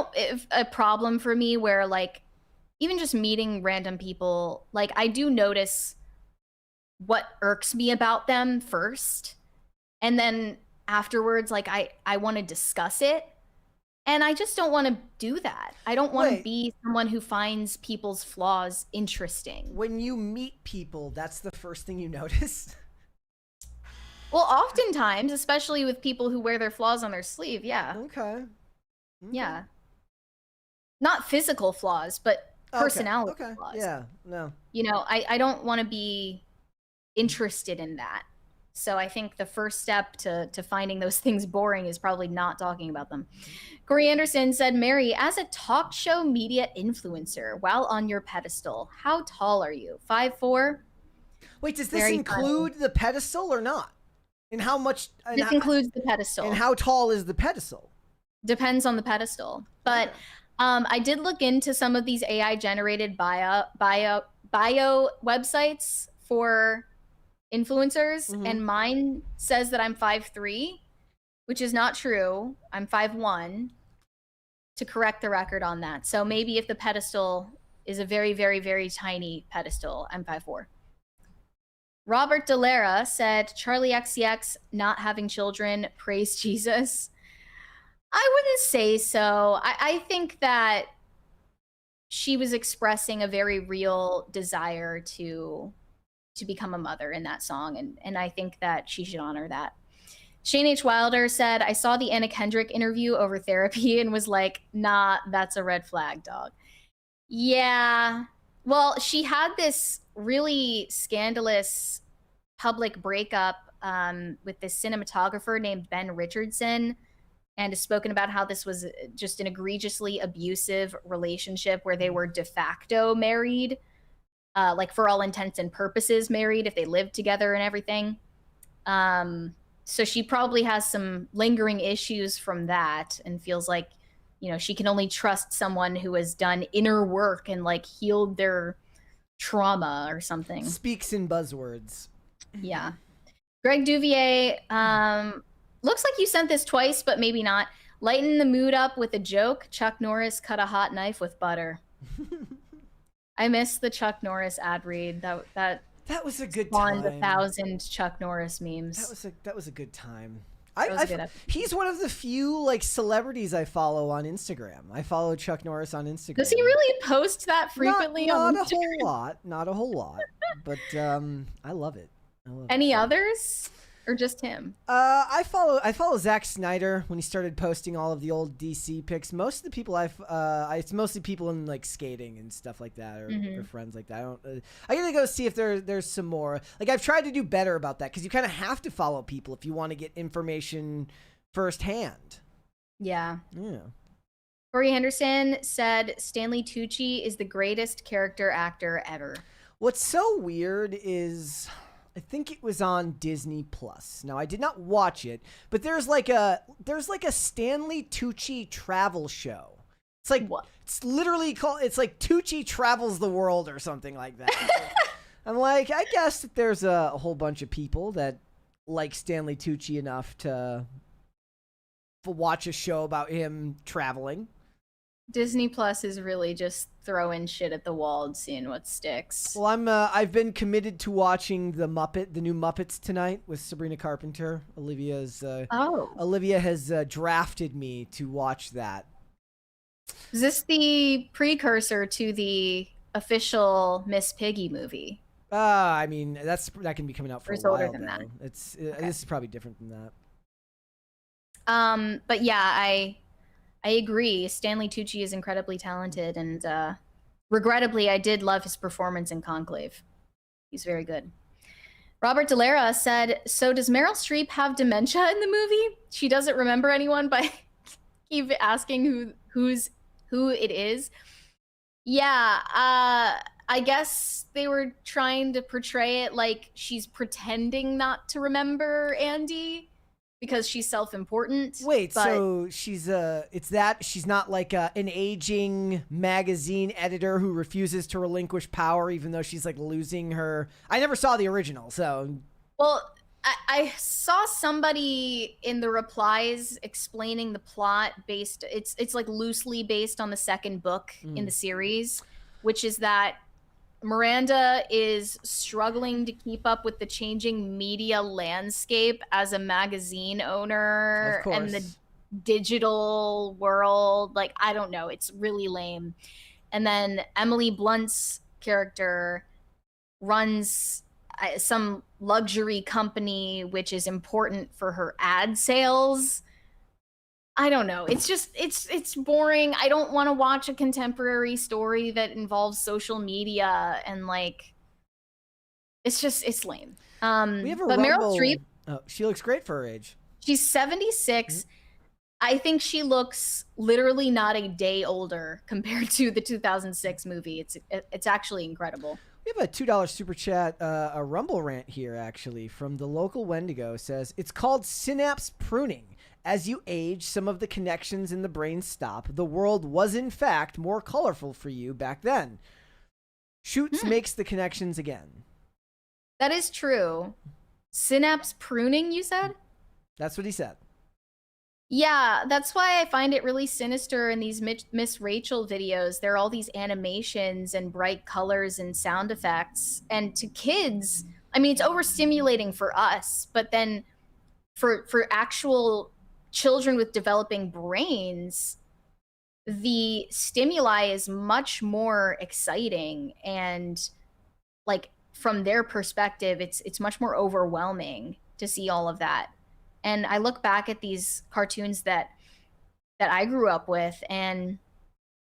a problem for me where, like, even just meeting random people, like, I do notice what irks me about them first. And then afterwards, like, I want to discuss it. And I just don't want to do that. I don't want to be someone who finds people's flaws interesting. When you meet people, that's the first thing you notice? Well, oftentimes, especially with people who wear their flaws on their sleeve, yeah. Okay. Yeah. Not physical flaws, but personality flaws. Yeah, no. I don't want to be interested in that. So I think the first step to finding those things boring is probably not talking about them. Corey Anderson said, "Mary, as a talk show media influencer, while on your pedestal, how tall are you? 5'4"? Wait, does this include the pedestal or not? And how much? This includes the pedestal. And how tall is the pedestal? Depends on the pedestal. But I did look into some of these AI-generated bio websites for influencers, and mine says that I'm 5'3", which is not true. I'm 5'1", to correct the record on that. So maybe if the pedestal is a very, very, very tiny pedestal, I'm 5'4". Robert Delara said, "Charli XCX not having children, praise Jesus." I wouldn't say so. I think that she was expressing a very real desire to become a mother in that song, and I think that she should honor that. Shane H. Wilder said, "I saw the Anna Kendrick interview over therapy and was like, nah, that's a red flag, dog." Yeah. Well, she had this really scandalous public breakup with this cinematographer named Ben Richardson, and has spoken about how this was just an egregiously abusive relationship where they were de facto married, like for all intents and purposes married if they lived together and everything. So she probably has some lingering issues from that and feels like, you know, she can only trust someone who has done inner work and like healed their trauma or something. Speaks in buzzwords. Yeah. Greg Duvier, looks like you sent this twice, but maybe not. Lighten the mood up with a joke. Chuck Norris cut a hot knife with butter. I missed the Chuck Norris ad read. That was a good time. 1,000 Chuck Norris memes. That was a good time. He's one of the few like celebrities I follow on Instagram. I follow Chuck Norris on Instagram. Does he really post that frequently? Not a whole lot, but I love it. Any others, or just him? I follow Zack Snyder when he started posting all of the old DC pics. Most of the people it's mostly people in like skating and stuff like that, or friends like that. I gotta go see if there's some more. Like I've tried to do better about that because you kind of have to follow people if you want to get information firsthand. Yeah. Yeah. Corey Henderson said Stanley Tucci is the greatest character actor ever. What's so weird is, I think it was on Disney Plus. Now I did not watch it, but there's like a Stanley Tucci travel show. It's like what? It's literally called. It's like Tucci Travels the World or something like that. I'm like, I guess that there's a whole bunch of people that like Stanley Tucci enough to watch a show about him traveling. Disney Plus is really just throwing shit at the wall and seeing what sticks. Well, I've been committed to watching the new Muppets tonight with Sabrina Carpenter. Olivia has drafted me to watch that. Is this the precursor to the official Miss Piggy movie? I mean, that can be coming out for a while. Older than that. This is probably different than that. But yeah, I agree. Stanley Tucci is incredibly talented, and regrettably, I did love his performance in Conclave. He's very good. Robert Delara said, so does Meryl Streep have dementia in the movie? She doesn't remember anyone, but keep asking who it is. Yeah, I guess they were trying to portray it like she's pretending not to remember Andy because she's self-important. Wait, so she's she's not like an aging magazine editor who refuses to relinquish power even though she's like losing her. I never saw the original, so. Well, I saw somebody in the replies explaining the plot based. It's like loosely based on the second book in the series, which is that Miranda is struggling to keep up with the changing media landscape as a magazine owner and the digital world. Like, I don't know. It's really lame. And then Emily Blunt's character runs some luxury company, which is important for her ad sales. I don't know. It's just, it's boring. I don't want to watch a contemporary story that involves social media and like, it's lame. We have a but Meryl Streep, she looks great for her age. She's 76. I think she looks literally not a day older compared to the 2006 movie. It's actually incredible. We have a $2 super chat, a Rumble rant here actually from the local Wendigo. Says it's called synapse pruning. As you age, some of the connections in the brain stop. The world was, in fact, more colorful for you back then. Shoots makes the connections again. That is true. Synapse pruning, you said? That's what he said. Yeah, that's why I find it really sinister in these Miss Rachel videos. There are all these animations and bright colors and sound effects. And to kids, I mean, it's overstimulating for us. But then for actual children with developing brains, the stimuli is much more exciting, and like from their perspective, it's much more overwhelming to see all of that. And I look back at these cartoons that I grew up with, and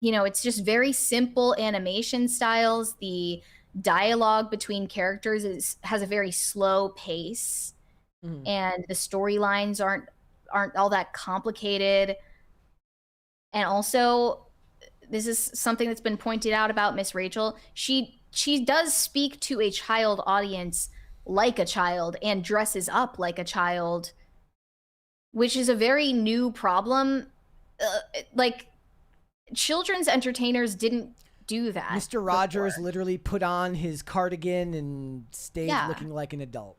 you know, it's just very simple animation styles. The dialogue between characters has a very slow pace, and the storylines aren't all that complicated. And also, this is something that's been pointed out about Miss Rachel. She does speak to a child audience like a child and dresses up like a child, which is a very new problem. Like, children's entertainers didn't do that. Mr. Rogers literally put on his cardigan and stayed looking like an adult.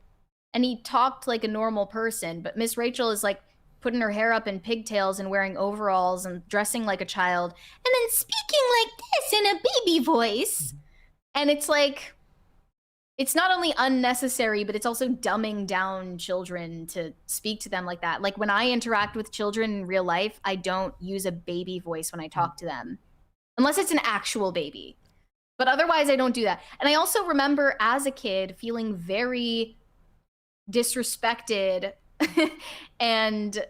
And he talked like a normal person, but Miss Rachel is like putting her hair up in pigtails and wearing overalls and dressing like a child and then speaking like this in a baby voice. And it's like, it's not only unnecessary, but it's also dumbing down children to speak to them like that. Like, when I interact with children in real life, I don't use a baby voice when I talk to them, unless it's an actual baby. But otherwise, I don't do that. And I also remember as a kid feeling very disrespected and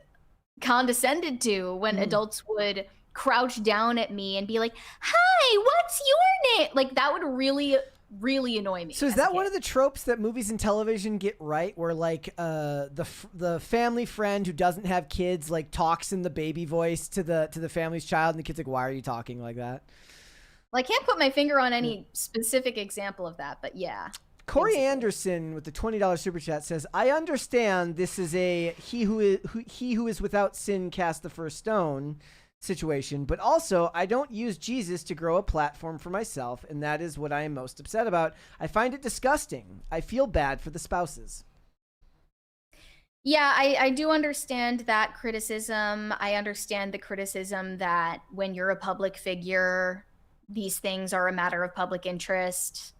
condescended to when adults would crouch down at me and be like, "Hi, what's your name?" Like, that would really annoy me. So is that one of the tropes that movies and television get right, where like the family friend who doesn't have kids like talks in the baby voice to the family's child, and the kid's like, "Why are you talking like that?" Well, I can't put my finger on any specific example of that, but yeah. Corey Anderson with the $20 super chat says, "I understand this is a he who is without sin cast the first stone situation, but also I don't use Jesus to grow a platform for myself, and that is what I am most upset about. I find it disgusting. I feel bad for the spouses." Yeah, I do understand that criticism. I understand the criticism that when you're a public figure, these things are a matter of public interest.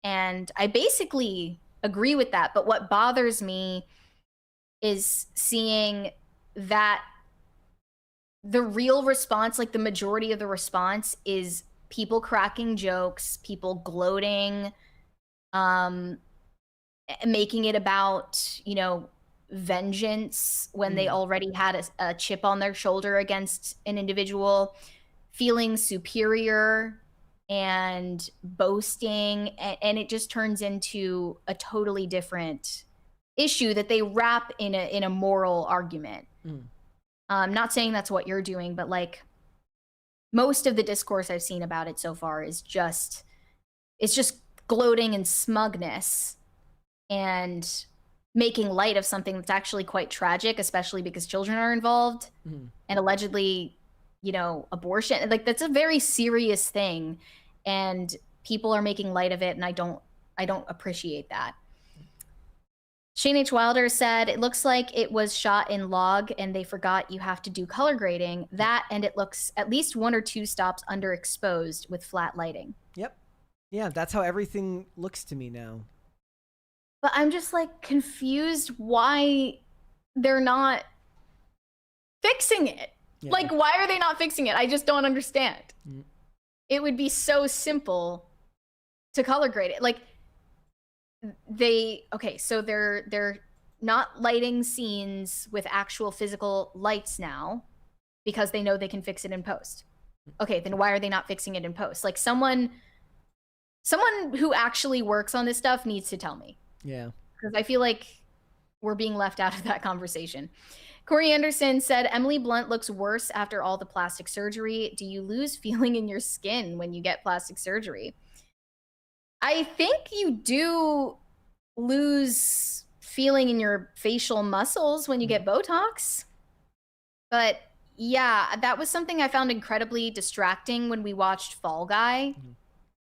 And I basically agree with that. But what bothers me is seeing that the real response, like the majority of the response, is people cracking jokes, people gloating, making it about, you know, vengeance when they already had a chip on their shoulder against an individual, feeling superior and boasting, and it just turns into a totally different issue that they wrap in a moral argument. I'm not saying that's what you're doing, but like, most of the discourse I've seen about it so far is just, it's just gloating and smugness and making light of something that's actually quite tragic, especially because children are involved and allegedly, you know, abortion. Like, that's a very serious thing, and people are making light of it, and I don't appreciate that. Shane H. Wilder said, "It looks like it was shot in log and they forgot you have to do color grading. That, and it looks at least 1 or 2 stops underexposed with flat lighting." Yep. Yeah, that's how everything looks to me now. But I'm just like confused why they're not fixing it. Yeah. Like, why are they not fixing it? I just don't understand. It would be so simple to color grade it. Like, so they're not lighting scenes with actual physical lights now because they know they can fix it in post. Okay, then why are they not fixing it in post? Like, someone who actually works on this stuff needs to tell me. Yeah. Because I feel like we're being left out of that conversation. Corey Anderson said, "Emily Blunt looks worse after all the plastic surgery. Do you lose feeling in your skin when you get plastic surgery?" I think you do lose feeling in your facial muscles when you get Botox. But yeah, that was something I found incredibly distracting when we watched Fall Guy.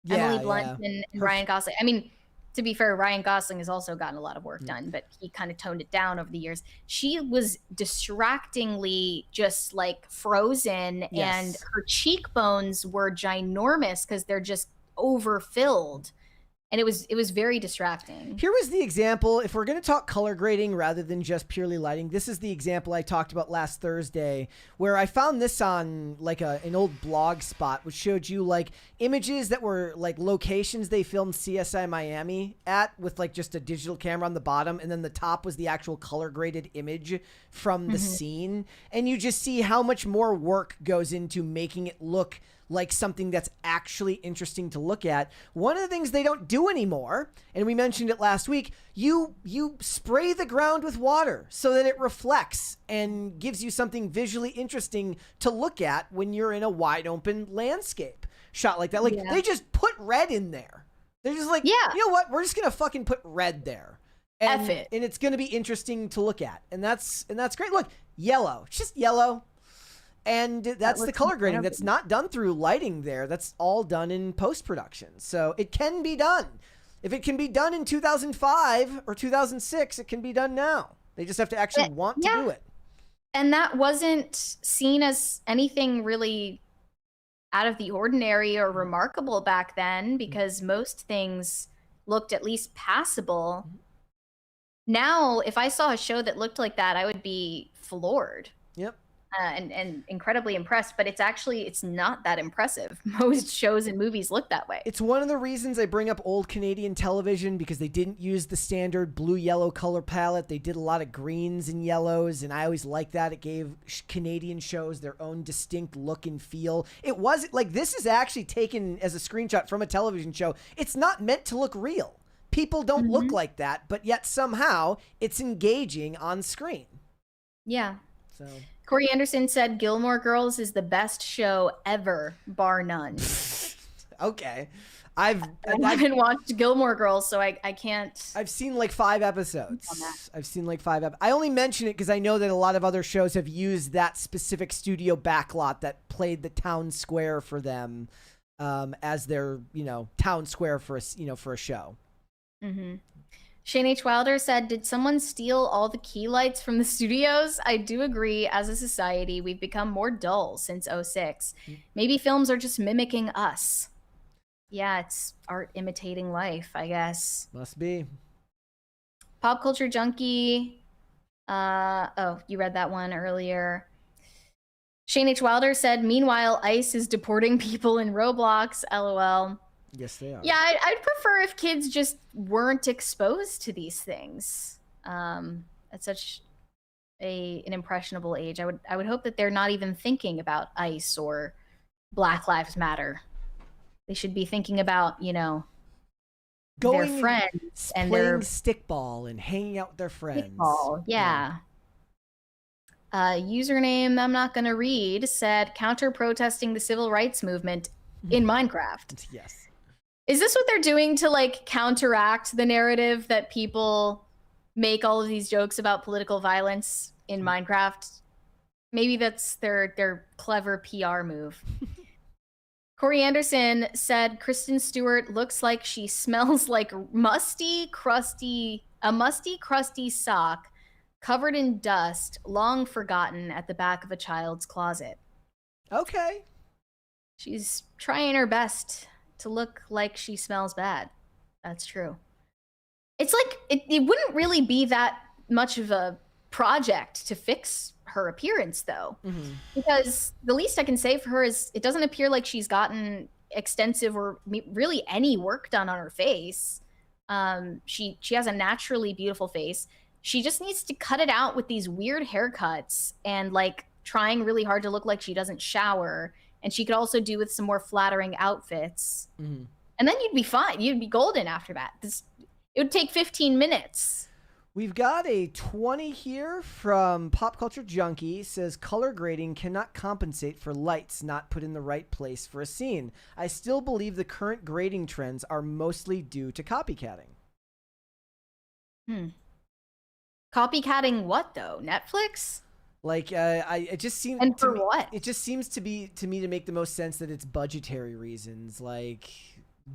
Emily Blunt and Ryan Gosling. I mean, to be fair, Ryan Gosling has also gotten a lot of work done, but he kind of toned it down over the years. She was distractingly just like frozen, and her cheekbones were ginormous because they're just overfilled. And it was very distracting. Here was the example. If we're going to talk color grading rather than just purely lighting, this is the example I talked about last Thursday, where I found this on like an old blog spot, which showed you like images that were like locations they filmed CSI Miami at, with like just a digital camera on the bottom, and then the top was the actual color graded image from the scene. And you just see how much more work goes into making it look like something that's actually interesting to look at. One of the things they don't do anymore, and we mentioned it last week, you spray the ground with water so that it reflects and gives you something visually interesting to look at when you're in a wide open landscape shot like that. Like they just put red in there. They're just like, you know what? We're just going to fucking put red there. And it's going to be interesting to look at. And that's great. Look, yellow. It's just yellow. And that's the color grading. That's not done through lighting there. That's all done in post-production. So it can be done. If it can be done in 2005 or 2006, it can be done now. They just have to actually want to do it. And that wasn't seen as anything really out of the ordinary or remarkable back then, because most things looked at least passable. Now, if I saw a show that looked like that, I would be floored. Yep. And incredibly impressed, but it's not that impressive. Most shows and movies look that way. It's one of the reasons I bring up old Canadian television, because they didn't use the standard blue-yellow color palette. They did a lot of greens and yellows, and I always liked that. It gave Canadian shows their own distinct look and feel. It wasn't like, this is actually taken as a screenshot from a television show. It's not meant to look real. People don't look like that, but yet somehow it's engaging on screen. Yeah. So Corey Anderson said Gilmore Girls is the best show ever, bar none. Okay. I haven't watched Gilmore Girls, so I can't. I've seen like 5 episodes. I only mention it because I know that a lot of other shows have used that specific studio backlot that played the town square for them as their, town square for a show. Mm-hmm. Shane H. Wilder said, did someone steal all the key lights from the studios? I do agree. As a society, we've become more dull since 2006. Maybe films are just mimicking us. Yeah, it's art imitating life, I guess. Must be. Pop Culture Junkie. Oh, you read that one earlier. Shane H. Wilder said, meanwhile, ICE is deporting people in Roblox. LOL. Yes, they are. Yeah, I'd prefer if kids just weren't exposed to these things at such an impressionable age. I would hope that they're not even thinking about ICE or Black Lives Matter. They should be thinking about, going their friends and playing their stickball and hanging out with their friends. Stickball, yeah. Username I'm not going to read said counter-protesting the civil rights movement in Minecraft. Yes. Is this what they're doing to like counteract the narrative that people make all of these jokes about political violence in Minecraft? Maybe that's their clever PR move. Corey Anderson said Kristen Stewart looks like she smells like a musty, crusty sock covered in dust, long forgotten at the back of a child's closet. Okay. She's trying her best to look like she smells bad. That's true. It's like, it wouldn't really be that much of a project to fix her appearance, though. Mm-hmm. Because the least I can say for her is it doesn't appear like she's gotten extensive or really any work done on her face. She has a naturally beautiful face. She just needs to cut it out with these weird haircuts and like trying really hard to look like she doesn't shower. And she could also do with some more flattering outfits. Mm-hmm. And then you'd be fine. You'd be golden after that. It would take 15 minutes. We've got a 20 here from Pop Culture Junkie. Says color grading cannot compensate for lights not put in the right place for a scene. I still believe the current grading trends are mostly due to copycatting. Copycatting what though? Netflix? Like, it just seems. And for what? It just seems to me to make the most sense that it's budgetary reasons, like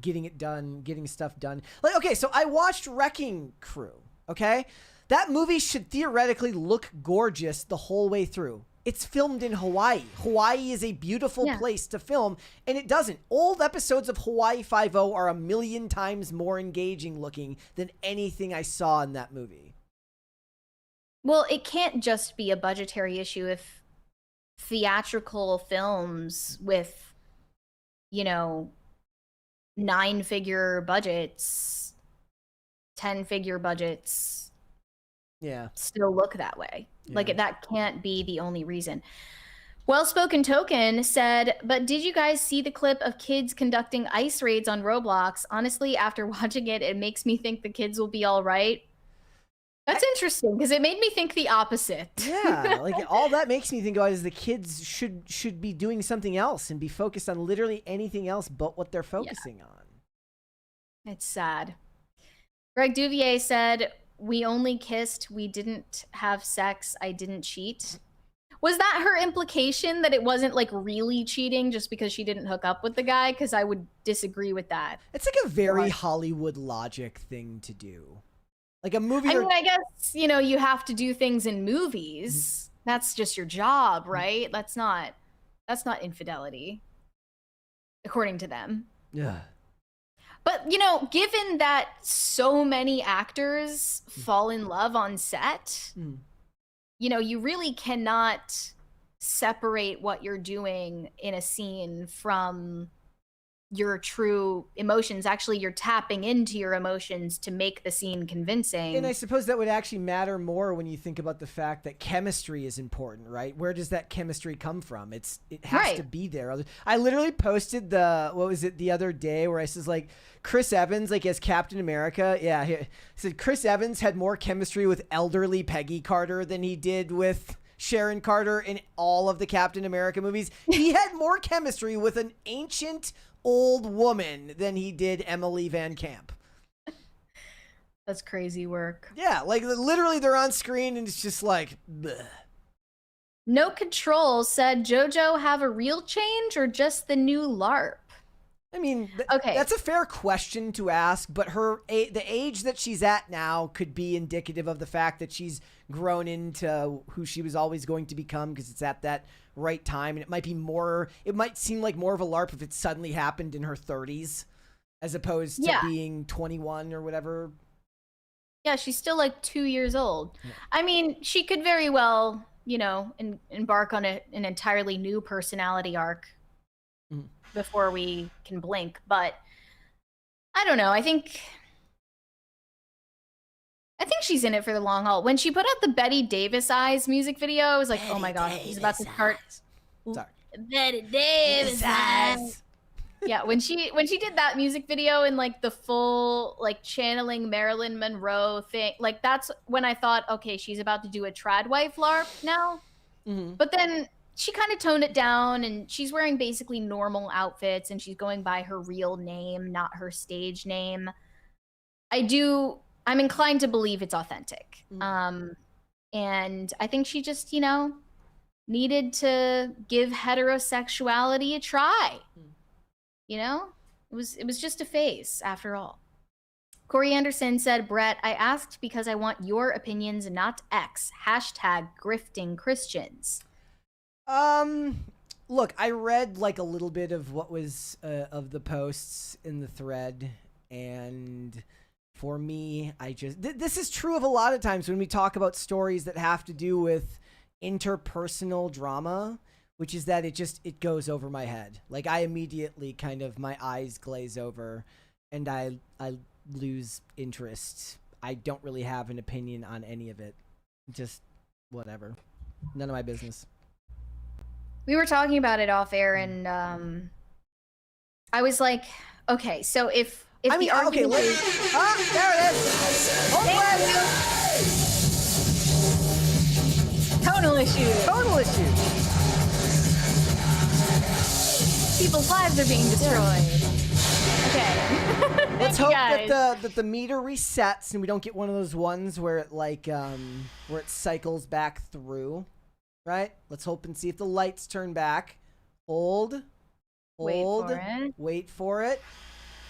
getting it done, getting stuff done. Like, okay, so I watched Wrecking Crew. Okay, that movie should theoretically look gorgeous the whole way through. It's filmed in Hawaii. Hawaii is a beautiful place to film, and it doesn't. Old episodes of Hawaii Five-0 are 1,000,000 times more engaging looking than anything I saw in that movie. Well, it can't just be a budgetary issue if theatrical films with, 9-figure budgets, 10-figure budgets, still look that way. Yeah. Like that can't be the only reason. Well-Spoken Token said, but did you guys see the clip of kids conducting ice raids on Roblox? Honestly, after watching it, it makes me think the kids will be all right. That's interesting, because it made me think the opposite. Yeah, like all that makes me think about is the kids should be doing something else and be focused on literally anything else but what they're focusing on. It's sad. Greg Duvier said, we only kissed, we didn't have sex, I didn't cheat. Was that her implication, that it wasn't like really cheating just because she didn't hook up with the guy? Because I would disagree with that. It's like a very Hollywood logic thing to do. Like a movie. I mean, I guess, you know, you have to do things in movies. That's just your job, right? That's not infidelity, according to them. Yeah. But, you know, given that so many actors fall in love on set, you know, you really cannot separate what you're doing in a scene from your true emotions. Actually, you're tapping into your emotions to make the scene convincing. And I suppose that would actually matter more when you think about the fact that chemistry is important, right? Where does that chemistry come from? It has to be there. I literally posted the other day where I says like Chris Evans, like as Captain America. Yeah, I said Chris Evans had more chemistry with elderly Peggy Carter than he did with Sharon Carter in all of the Captain America movies. He had more chemistry with an ancient old woman than he did Emily Van Camp. That's crazy work. Yeah, like literally they're on screen and it's just like, bleh. No Control said, JoJo have a real change or just the new LARP? I mean, okay, that's a fair question to ask, but the age that she's at now could be indicative of the fact that she's grown into who she was always going to become, because it's at that right time, and it might seem like more of a LARP if it suddenly happened in her 30s as opposed to being 21 or whatever. Yeah, she's still like 2 years old. Yeah. I mean, she could very well, you know, embark on an entirely new personality arc before we can blink, but I don't know. I think she's in it for the long haul. When she put out the Betty Davis Eyes music video, I was like, oh my god, she's about to start. Sorry. Betty Davis Eyes. Yeah, when she did that music video and like the full like channeling Marilyn Monroe thing, like that's when I thought, okay, she's about to do a trad wife LARP now. But then she kind of toned it down, and she's wearing basically normal outfits, and she's going by her real name, not her stage name. I'm inclined to believe it's authentic. And I think she just, you know, needed to give heterosexuality a try. You know, it was just a phase after all. Corey Anderson said, Brett, I asked because I want your opinions, not X. #grifting Christians. Look, I read like a little bit of what was of the posts in the thread, and for me, this is true of a lot of times when we talk about stories that have to do with interpersonal drama, which is that it goes over my head. Like I immediately my eyes glaze over and I lose interest. I don't really have an opinion on any of it. Just whatever. None of my business. We were talking about it off air, and I was like, okay, so if there it is. Tonal issues. People's lives are being destroyed. Okay. Let's hope that the meter resets and we don't get one of those ones where it where it cycles back through. Right? Let's hope and see if the lights turn back. Hold. Wait for it.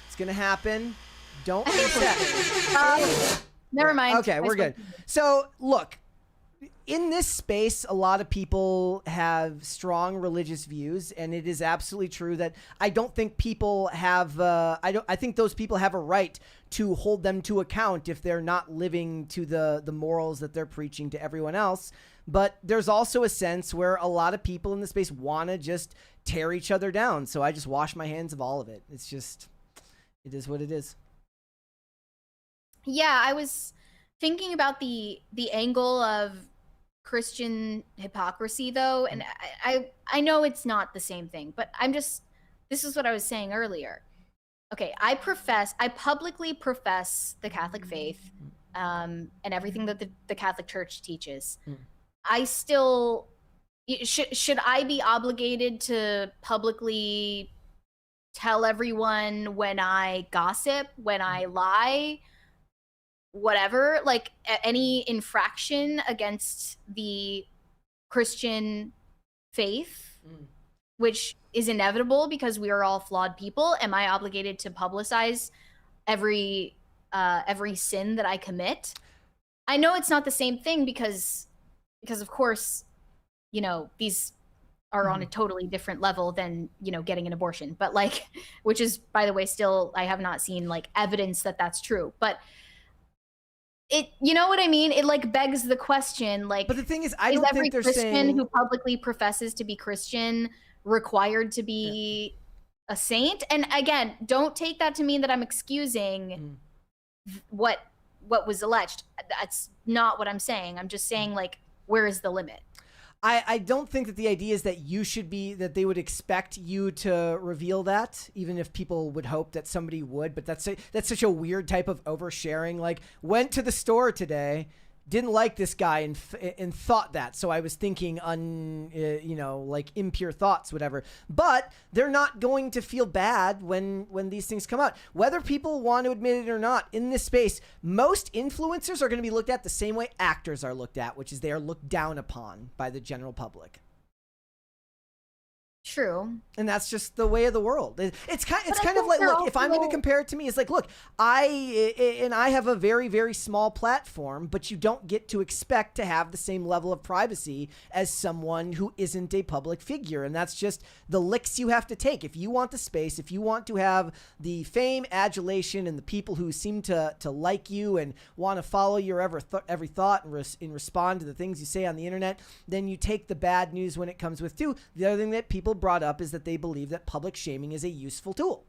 It's gonna happen. Don't reset. Never mind. Okay, we're good. So look, in this space, a lot of people have strong religious views, and it is absolutely true that I don't think people have. I think those people have a right to hold them to account if they're not living to the morals that they're preaching to everyone else. But there's also a sense where a lot of people in the space want to just tear each other down. So I just wash my hands of all of it. It is what it is. Yeah, I was thinking about the angle of Christian hypocrisy though, and I know it's not the same thing, but this is what I was saying earlier. Okay, I publicly profess the Catholic faith, and everything that the Catholic Church teaches. I still should I be obligated to publicly tell everyone when I gossip, when I lie, whatever, like any infraction against the Christian faith, which is inevitable because we are all flawed people? Am I obligated to publicize every sin that I commit? I know it's not the same thing because of course, you know, these are on a totally different level than, you know, getting an abortion, but like, which is, by the way, still, I have not seen like evidence that that's true, but you know what I mean? It like begs the question, like, but the thing is, I don't think they're Christian saying who publicly professes to be Christian required to be a saint. And again, don't take that to mean that I'm excusing what was alleged. That's not what I'm saying. I'm just saying, like, where is the limit? I don't think that the idea is that that they would expect you to reveal that, even if people would hope that somebody would. But that's such a weird type of oversharing. Like, went to the store today, didn't like this guy and thought that. So I was thinking like impure thoughts, whatever. But they're not going to feel bad when these things come out. Whether people want to admit it or not, in this space, most influencers are going to be looked at the same way actors are looked at, which is they are looked down upon by the general public. True. And that's just the way of the world. It's kind of like, look, if I'm going to compare it to me, it's like, look, I have a very, very small platform, but you don't get to expect to have the same level of privacy as someone who isn't a public figure. And that's just the licks you have to take. If you want the space, if you want to have the fame, adulation, and the people who seem to like you and want to follow your every thought and respond to the things you say on the internet, then you take the bad news when it comes with too. The other thing that people brought up is that they believe that public shaming is a useful tool.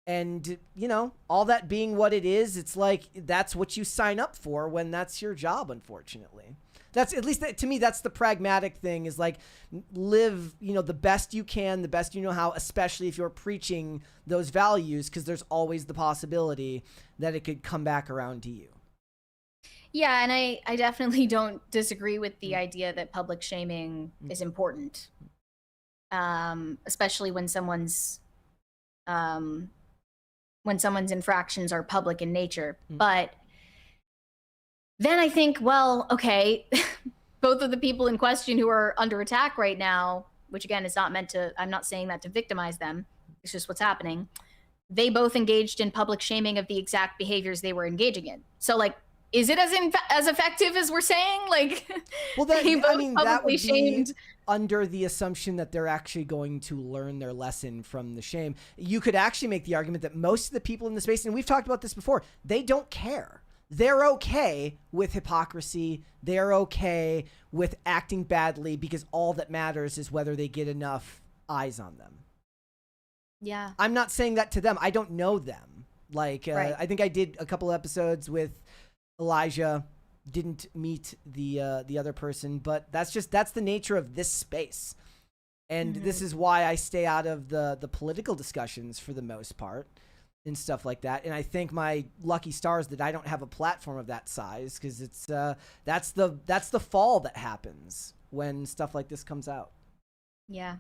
And, you know, all that being what it is, it's like that's what you sign up for when that's your job, unfortunately. That's, at least to me, that's the pragmatic thing, is like, live, you know, the best you can, the best you know how, especially if you're preaching those values, because there's always the possibility that it could come back around to you. Yeah, and I definitely don't disagree with the idea that public shaming is important. Especially when someone's infractions are public in nature. But then I think, well, okay, both of the people in question who are under attack right now, which again is not meant to, I'm not saying that to victimize them, it's just what's happening. They both engaged in public shaming of the exact behaviors they were engaging in. So like, is it as effective as we're saying? Like, well, that, I mean, that would be shamed under the assumption that they're actually going to learn their lesson from the shame. You could actually make the argument that most of the people in the space, and we've talked about this before, they don't care. They're okay with hypocrisy. They're okay with acting badly, because all that matters is whether they get enough eyes on them. Yeah. I'm not saying that to them. I don't know them. Like, right. I think I did a couple episodes with Elijah, didn't meet the other person, but that's the nature of this space. And this is why I stay out of the political discussions for the most part and stuff like that. And I thank my lucky stars that I don't have a platform of that size, because it's that's the fall that happens when stuff like this comes out. Yeah.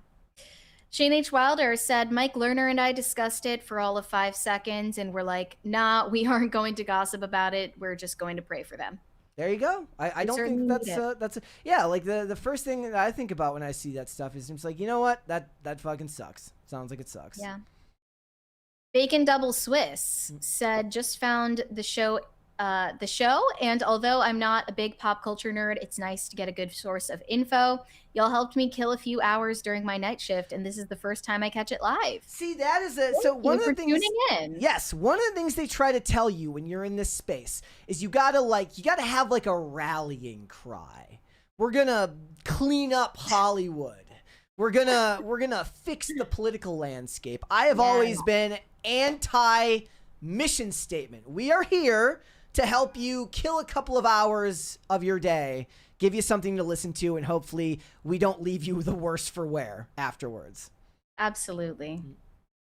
Shane H. Wilder said, Mike Lerner and I discussed it for all of 5 seconds, and we're like, nah, we aren't going to gossip about it. We're just going to pray for them. There you go. I don't think that's yeah, like the first thing that I think about when I see that stuff is just like, you know what? That fucking sucks. Sounds like it sucks. Yeah. Bacon Double Swiss said, just found the show, and although I'm not a big pop culture nerd, it's nice to get a good source of info. Y'all helped me kill a few hours during my night shift, and this is the first time I catch it live. See, that is one of the things. Tuning in. Yes, one of the things they try to tell you when you're in this space is you gotta have like a rallying cry. We're gonna clean up Hollywood. We're gonna fix the political landscape. I have always been anti-mission statement. We are here to help you kill a couple of hours of your day, give you something to listen to, and hopefully we don't leave you the worse for wear afterwards. Absolutely.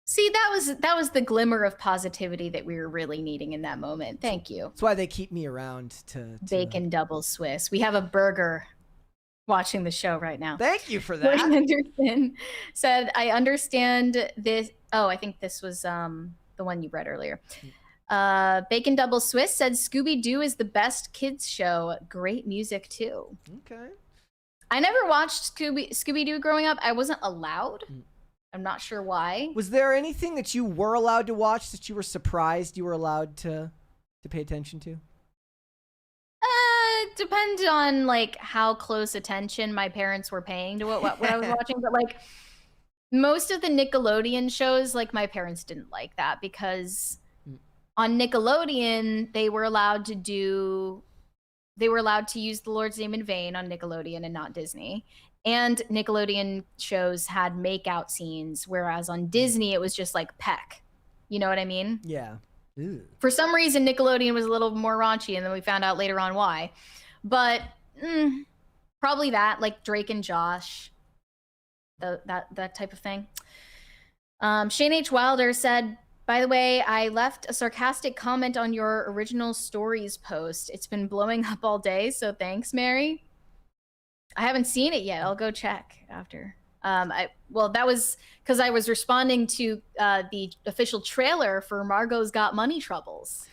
See, that was the glimmer of positivity that we were really needing in that moment. Thank you. That's why they keep me around to Bacon double Swiss. We have a burger watching the show right now. Thank you for that. William Anderson said, I understand this. Oh, I think this was the one you read earlier. Bacon Double Swiss said Scooby-Doo is the best kids show. Great music too. Okay. I never watched Scooby-Doo growing up. I wasn't allowed. I'm not sure why. Was there anything that you were allowed to watch that you were surprised you were allowed to pay attention to? Depends on like how close attention my parents were paying to what I was watching, but like most of the Nickelodeon shows, like my parents didn't like that because on Nickelodeon they were allowed to use the Lord's name in vain on Nickelodeon and not Disney. And Nickelodeon shows had makeout scenes, whereas on Disney it was just like peck. You know what I mean? Yeah. Ew. For some reason, Nickelodeon was a little more raunchy, and then we found out later on why. But probably that, like Drake and Josh, that type of thing. Shane H. Wilder said, by the way, I left a sarcastic comment on your original stories post. It's been blowing up all day, so thanks, Mary. I haven't seen it yet. I'll go check after. Well, that was because I was responding to the official trailer for Margot's Got Money Troubles.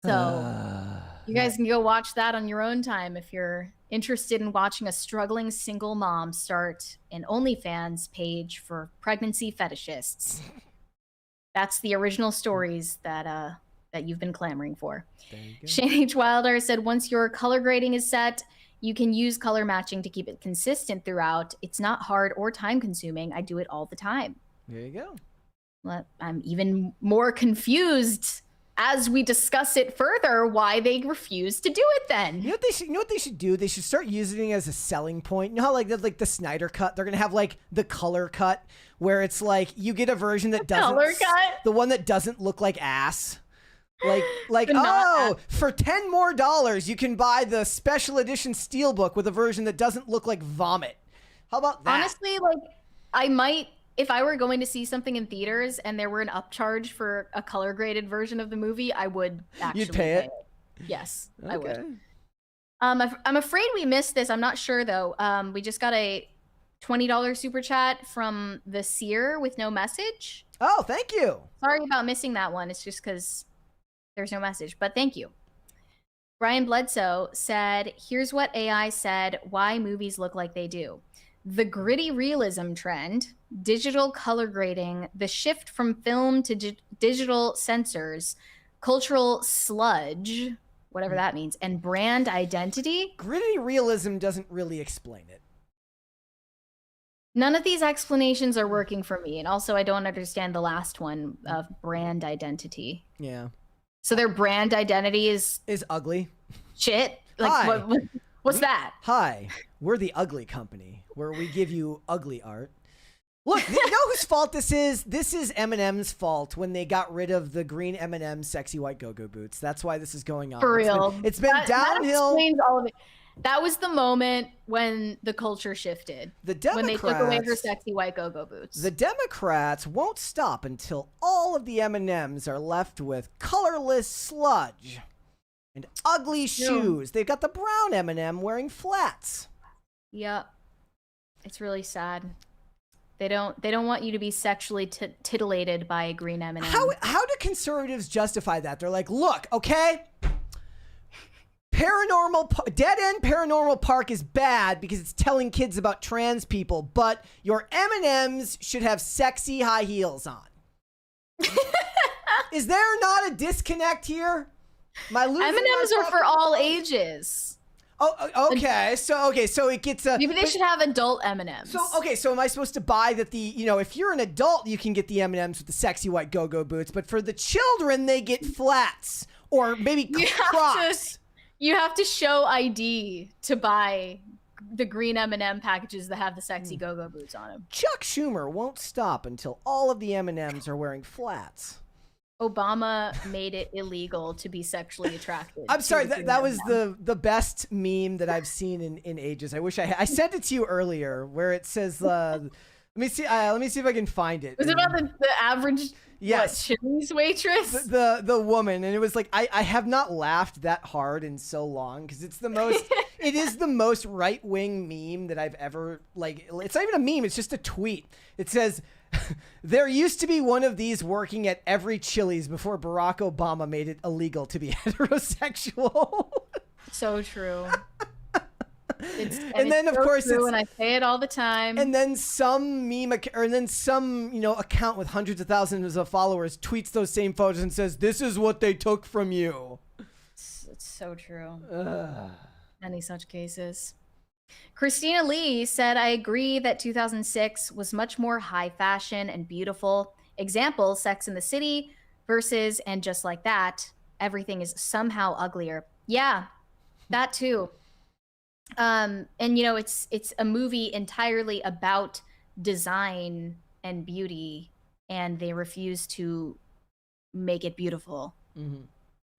So you guys can go watch that on your own time if you're interested in watching a struggling single mom start an OnlyFans page for pregnancy fetishists. That's the original stories that you've been clamoring for. Shane H. Wilder said, once your color grading is set, you can use color matching to keep it consistent throughout. It's not hard or time consuming. I do it all the time. There you go. Well, I'm even more confused as we discuss it further why they refuse to do it then. You know what they should do? They should start using it as a selling point. You know how like the Snyder cut, they're going to have like the color cut where it's like you get a version that doesn't the one that doesn't look like ass. Like for $10 more you can buy the special edition steelbook with a version that doesn't look like vomit. How about that? Honestly, like I might, if I were going to see something in theaters and there were an upcharge for a color graded version of the movie, I would actually You'd pay it. Yes, okay. I would. I'm afraid we missed this. I'm not sure though. We just got a $20 super chat from the Seer with no message. Oh, thank you. Sorry about missing that one. It's just because there's no message, but thank you. Brian Bledsoe said, here's what AI said why movies look like they do. The gritty realism trend, digital color grading, the shift from film to digital censors, cultural sludge, whatever that means, and brand identity. Gritty realism doesn't really explain it. None of these explanations are working for me. And also, I don't understand the last one of brand identity. Yeah. So their brand identity is ugly. Shit. Like what's that? Hi, we're the ugly company where we give you ugly art. Look, you know whose fault this is? This is Eminem's fault when they got rid of the green M&M sexy white go-go boots. That's why this is going on. For real. It's been downhill. That explains all of it. That was the moment when the culture shifted. The Democrats, when they took away her sexy white go-go boots. The Democrats won't stop until all of the M&Ms are left with colorless sludge and ugly shoes. They've got the brown M&M wearing flats. Yep. It's really sad. They don't want you to be sexually titillated by a green M&M. How do conservatives justify that? They're like, look, okay, Dead End Paranormal Park is bad because it's telling kids about trans people, but your M&Ms should have sexy high heels on. Is there not a disconnect here? M&Ms are for all ages. Oh, okay. So it gets a. Maybe they should have adult M&Ms. So am I supposed to buy that if you're an adult, you can get the M&Ms with the sexy white go-go boots, but for the children, they get flats or maybe Crocs. You have to show ID to buy the green M&M packages that have the sexy go-go boots on them. Chuck Schumer won't stop until all of the M&Ms are wearing flats. Obama made it illegal to be sexually attracted. I'm sorry, that was the best meme that I've seen in ages. I wish I sent it to you earlier, where it says, let me see if I can find it. Was it about the average Chili's waitress? The woman, and it was like I have not laughed that hard in so long because it's the most it is the most right-wing meme that I've ever it's not even a meme, it's just a tweet. It says, there used to be one of these working at every Chili's before Barack Obama made it illegal to be heterosexual. So true. And then of course true, and I say it all the time. And then some account with hundreds of thousands of followers tweets those same photos and says, "This is what they took from you." It's so true. Many such cases. Christina Lee said, I agree that 2006 was much more high fashion and beautiful. Example, Sex in the City versus And Just Like That. Everything is somehow uglier. Yeah, that too. And it's a movie entirely about design and beauty, and they refuse to make it beautiful,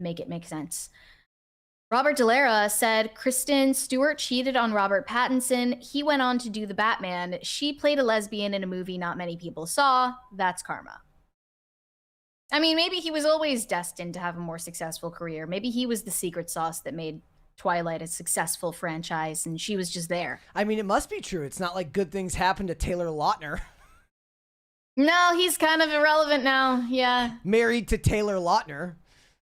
make it make sense. Robert Delara said, Kristen Stewart cheated on Robert Pattinson. He went on to do the Batman. She played a lesbian in a movie not many people saw. That's karma. I mean, maybe he was always destined to have a more successful career. Maybe he was the secret sauce that made Twilight a successful franchise, and she was just there. I mean, it must be true. It's not like good things happen to Taylor Lautner. No, he's kind of irrelevant now. Yeah. Married to Taylor Lautner.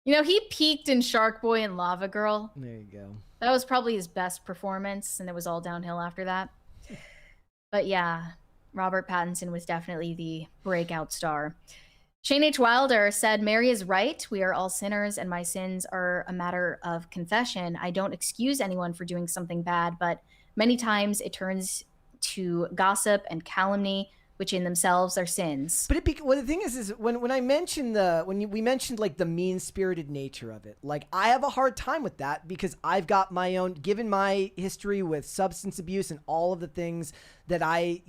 He peaked in Shark Boy and Lava Girl. There you go. That was probably his best performance, and it was all downhill after that. But yeah, Robert Pattinson was definitely the breakout star. Shane H. Wilder said, Mary is right. We are all sinners, and my sins are a matter of confession. I don't excuse anyone for doing something bad, but many times it turns to gossip and calumny, which in themselves are sins. But the thing is when I mentioned we mentioned like the mean-spirited nature of it, like I have a hard time with that because I've got my own, given my history with substance abuse and all of the things that I,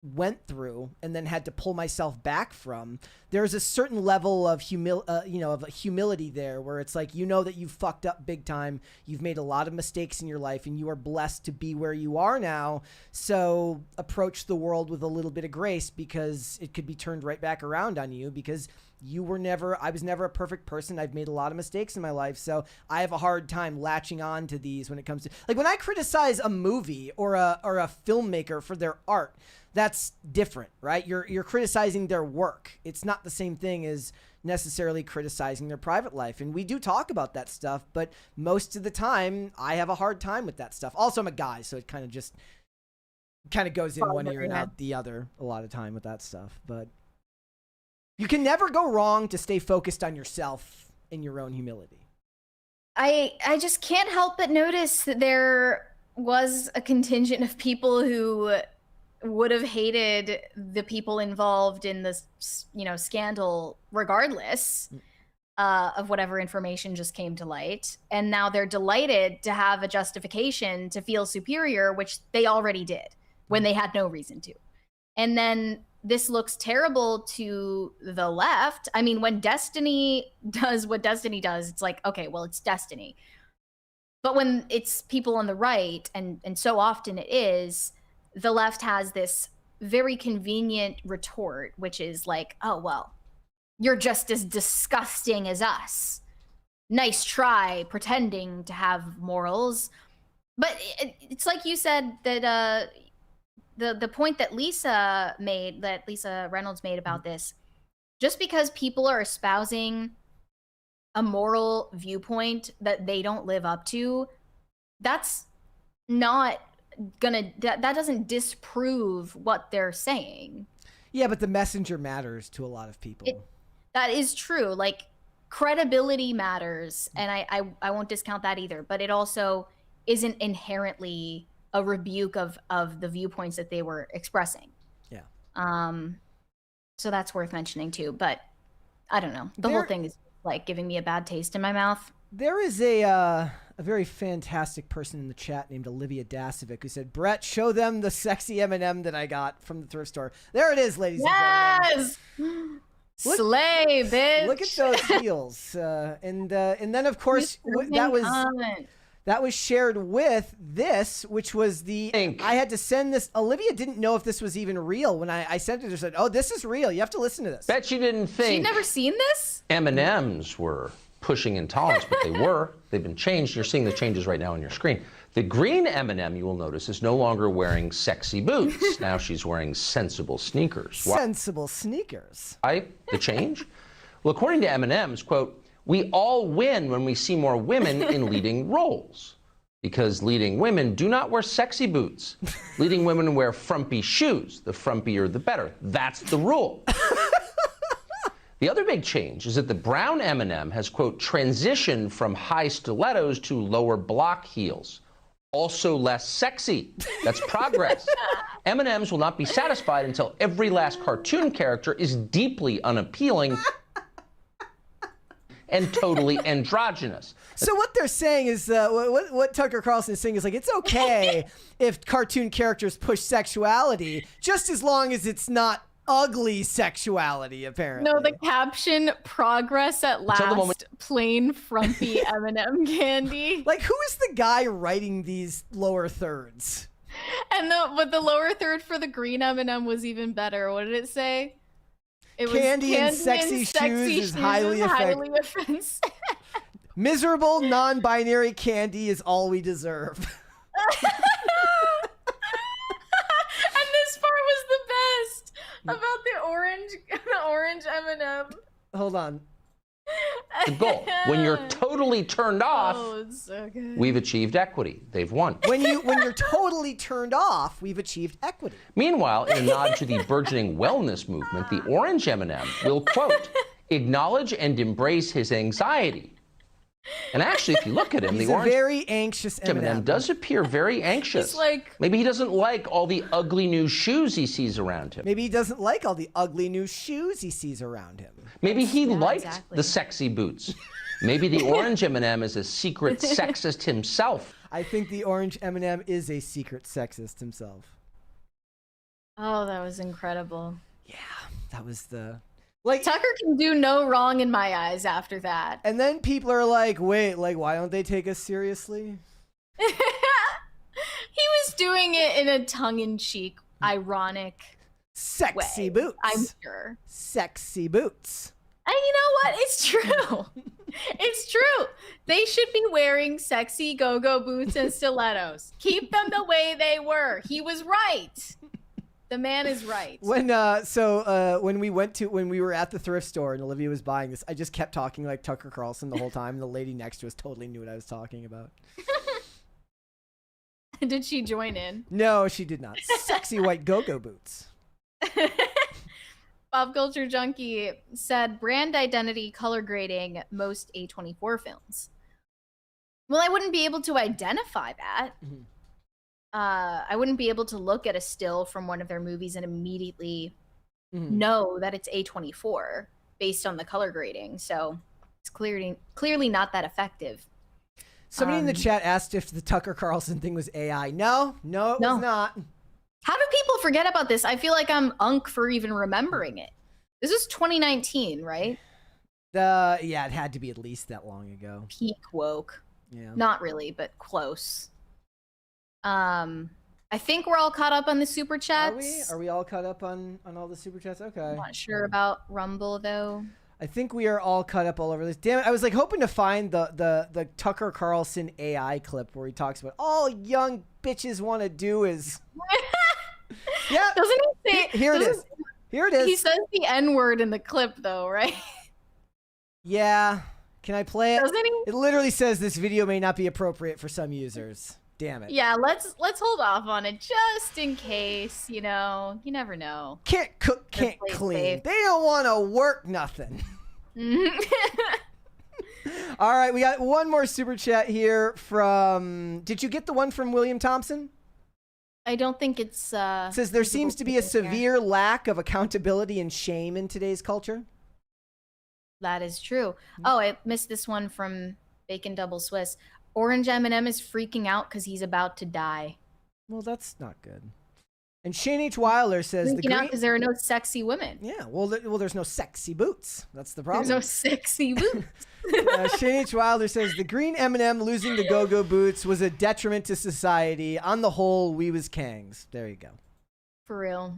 went through and then had to pull myself back from. There's a certain level of humility there where it's like, that you've fucked up big time. You've made a lot of mistakes in your life and you are blessed to be where you are now. So approach the world with a little bit of grace because it could be turned right back around on you because I was never a perfect person. I've made a lot of mistakes in my life. So I have a hard time latching on to these when it comes to, like, when I criticize a movie or a filmmaker for their art, that's different, right? You're criticizing their work. It's not the same thing as necessarily criticizing their private life. And we do talk about that stuff, but most of the time I have a hard time with that stuff. Also, I'm a guy, so it kind of goes in one ear and out the other a lot of time with that stuff. But you can never go wrong to stay focused on yourself and your own humility. I just can't help but notice that there was a contingent of people who would have hated the people involved in this, scandal regardless of whatever information just came to light. And now they're delighted to have a justification to feel superior, which they already did when they had no reason to. And then this looks terrible to the left. I mean, when Destiny does what Destiny does, it's like, okay, well, it's Destiny. But when it's people on the right, and so often it is, the left has this very convenient retort, which is like, oh, well, you're just as disgusting as us. Nice try pretending to have morals. But it's like you said that the point that Lisa Reynolds made about this, just because people are espousing a moral viewpoint that they don't live up to, that's not that doesn't disprove what they're saying. Yeah, but the messenger matters to a lot of people. That is true. Like, credibility matters, and I won't discount that either, but it also isn't inherently a rebuke of the viewpoints that they were expressing. Yeah. So that's worth mentioning too, but I don't know. The whole thing is like giving me a bad taste in my mouth. There is a very fantastic person in the chat named Olivia Dasovic who said, Brett, show them the sexy M&M that I got from the thrift store. There it is, ladies and gentlemen. Slay, bitch. Look at those heels. And then of course that was shared with this, which was I had to send this. Olivia didn't know if this was even real when I sent it. She said, "Oh, this is real. You have to listen to this." Bet you didn't think she'd never seen this. M&Ms were pushing intolerance, but they were. They've been changed. You're seeing the changes right now on your screen. The green M&M, you will notice, is no longer wearing sexy boots. Now she's wearing sensible sneakers. Why? Sensible sneakers. Why the change? Well, according to M&M's, quote, "We all win when we see more women in leading roles. Because leading women do not wear sexy boots. Leading women wear frumpy shoes. The frumpier, the better. That's the rule." The other big change is that the brown M&M has, quote, transitioned from high stilettos to lower block heels. Also less sexy. That's progress. M&Ms will not be satisfied until every last cartoon character is deeply unappealing and totally androgynous. So what they're saying is, what Tucker Carlson is saying is like, it's okay if cartoon characters push sexuality, just as long as it's not ugly sexuality, apparently. No, the caption, "Progress at last, plain frumpy M&M candy." Like, who is the guy writing these lower thirds? And the lower third for the green M&M was even better. What did it say? It was candy and sexy shoes is highly offensive. Miserable non-binary candy is all we deserve. And this part was the best about the orange M&M. Hold on. The goal. When you're totally turned off, it's so good. We've achieved equity. They've won. When you're totally turned off, we've achieved equity. Meanwhile, in a nod to the burgeoning wellness movement, the orange M&M will, quote, acknowledge and embrace his anxiety. And actually, if you look at him, He's the orange very anxious M&M does appear very anxious. Maybe he doesn't like all the ugly new shoes he sees around him. Maybe he doesn't like all the ugly new shoes he sees around him. Maybe he liked the sexy boots. Maybe the orange M&M is a secret sexist himself. I think the orange M&M is a secret sexist himself. Oh, that was incredible. Yeah, that was the... Like, Tucker can do no wrong in my eyes after that. And then people are like, wait, like, why don't they take us seriously? He was doing it in a tongue-in-cheek, ironic sexy way, boots. I'm sure. Sexy boots. And you know what? It's true. It's true. They should be wearing sexy go-go boots and stilettos. Keep them the way they were. He was right. The man is right. When we were at the thrift store and Olivia was buying this, I just kept talking like Tucker Carlson the whole time. And the lady next to us totally knew what I was talking about. Did she join in? No, she did not. Sexy white go-go boots. Pop Culture Junkie said brand identity color grading most A24 films. Well, I wouldn't be able to identify that. Mm-hmm. I wouldn't be able to look at a still from one of their movies and immediately know that it's A24 based on the color grading. So it's clearly not that effective. Somebody in the chat asked if the Tucker Carlson thing was AI. No, it was not. How do people forget about this? I feel like I'm unk for even remembering it. This is 2019, right? Yeah, it had to be at least that long ago. Peak woke. Yeah. Not really, but close. I think we're all caught up on the super chats. Are we all caught up on all the super chats? Okay. I'm not sure about Rumble though. I think we are all caught up all over this. Damn it! I was like hoping to find the Tucker Carlson AI clip where he talks about all young bitches want to do is. Yeah. Doesn't he say? Here it is. Here it is. He says the N-word in the clip though, right? Yeah. Can I play it? Doesn't he? It literally says this video may not be appropriate for some users. Damn it. Yeah, let's hold off on it just in case, you know. You never know. Can't cook, can't clean. Safe. They don't want to work nothing. All right, we got one more super chat here from... Did you get the one from William Thompson? I don't think it's... It says there seems to be a severe lack of accountability and shame in today's culture. That is true. Oh, I missed this one from Bacon Double Swiss. Orange M&M is freaking out because he's about to die. Well, that's not good. And Shane H. Wilder says freaking out because there are no sexy women. Yeah, well, there's no sexy boots. That's the problem. There's no sexy boots. Shane H. Wilder says the green M&M losing the go-go boots was a detriment to society. On the whole, we was kangs. There you go. For real.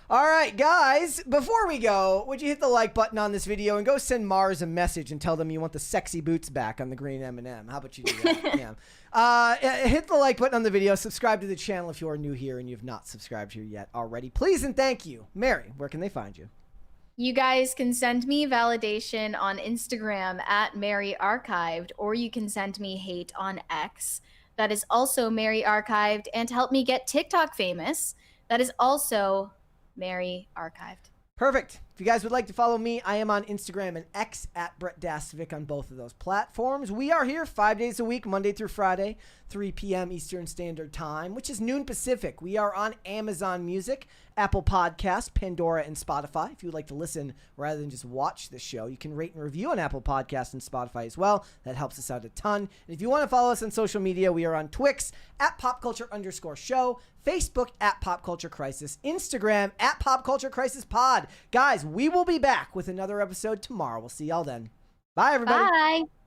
All right, guys, before we go, would you hit the like button on this video and go send Mars a message and tell them you want the sexy boots back on the green M&M? How about you do that? Yeah. Hit the like button on the video. Subscribe to the channel if you are new here and you have not subscribed here yet already. Please and thank you. Mary, where can they find you? You guys can send me validation on Instagram at Mary Archived, or you can send me hate on X. That is also Mary Archived. And to help me get TikTok famous, that is also Mary Archived. Perfect. If you guys would like to follow me, I am on Instagram and X at Brett Dasvik on both of those platforms. We are here 5 days a week, Monday through Friday, 3 p.m. Eastern Standard Time, which is noon Pacific. We are on Amazon Music, Apple Podcasts, Pandora, and Spotify. If you would like to listen rather than just watch the show, you can rate and review on Apple Podcasts and Spotify as well. That helps us out a ton. And if you want to follow us on social media, we are on Twix at popculture_show, Facebook at Pop Culture Crisis, Instagram at Pop Culture Crisis Pod. Guys, we will be back with another episode tomorrow. We'll see y'all then. Bye, everybody. Bye.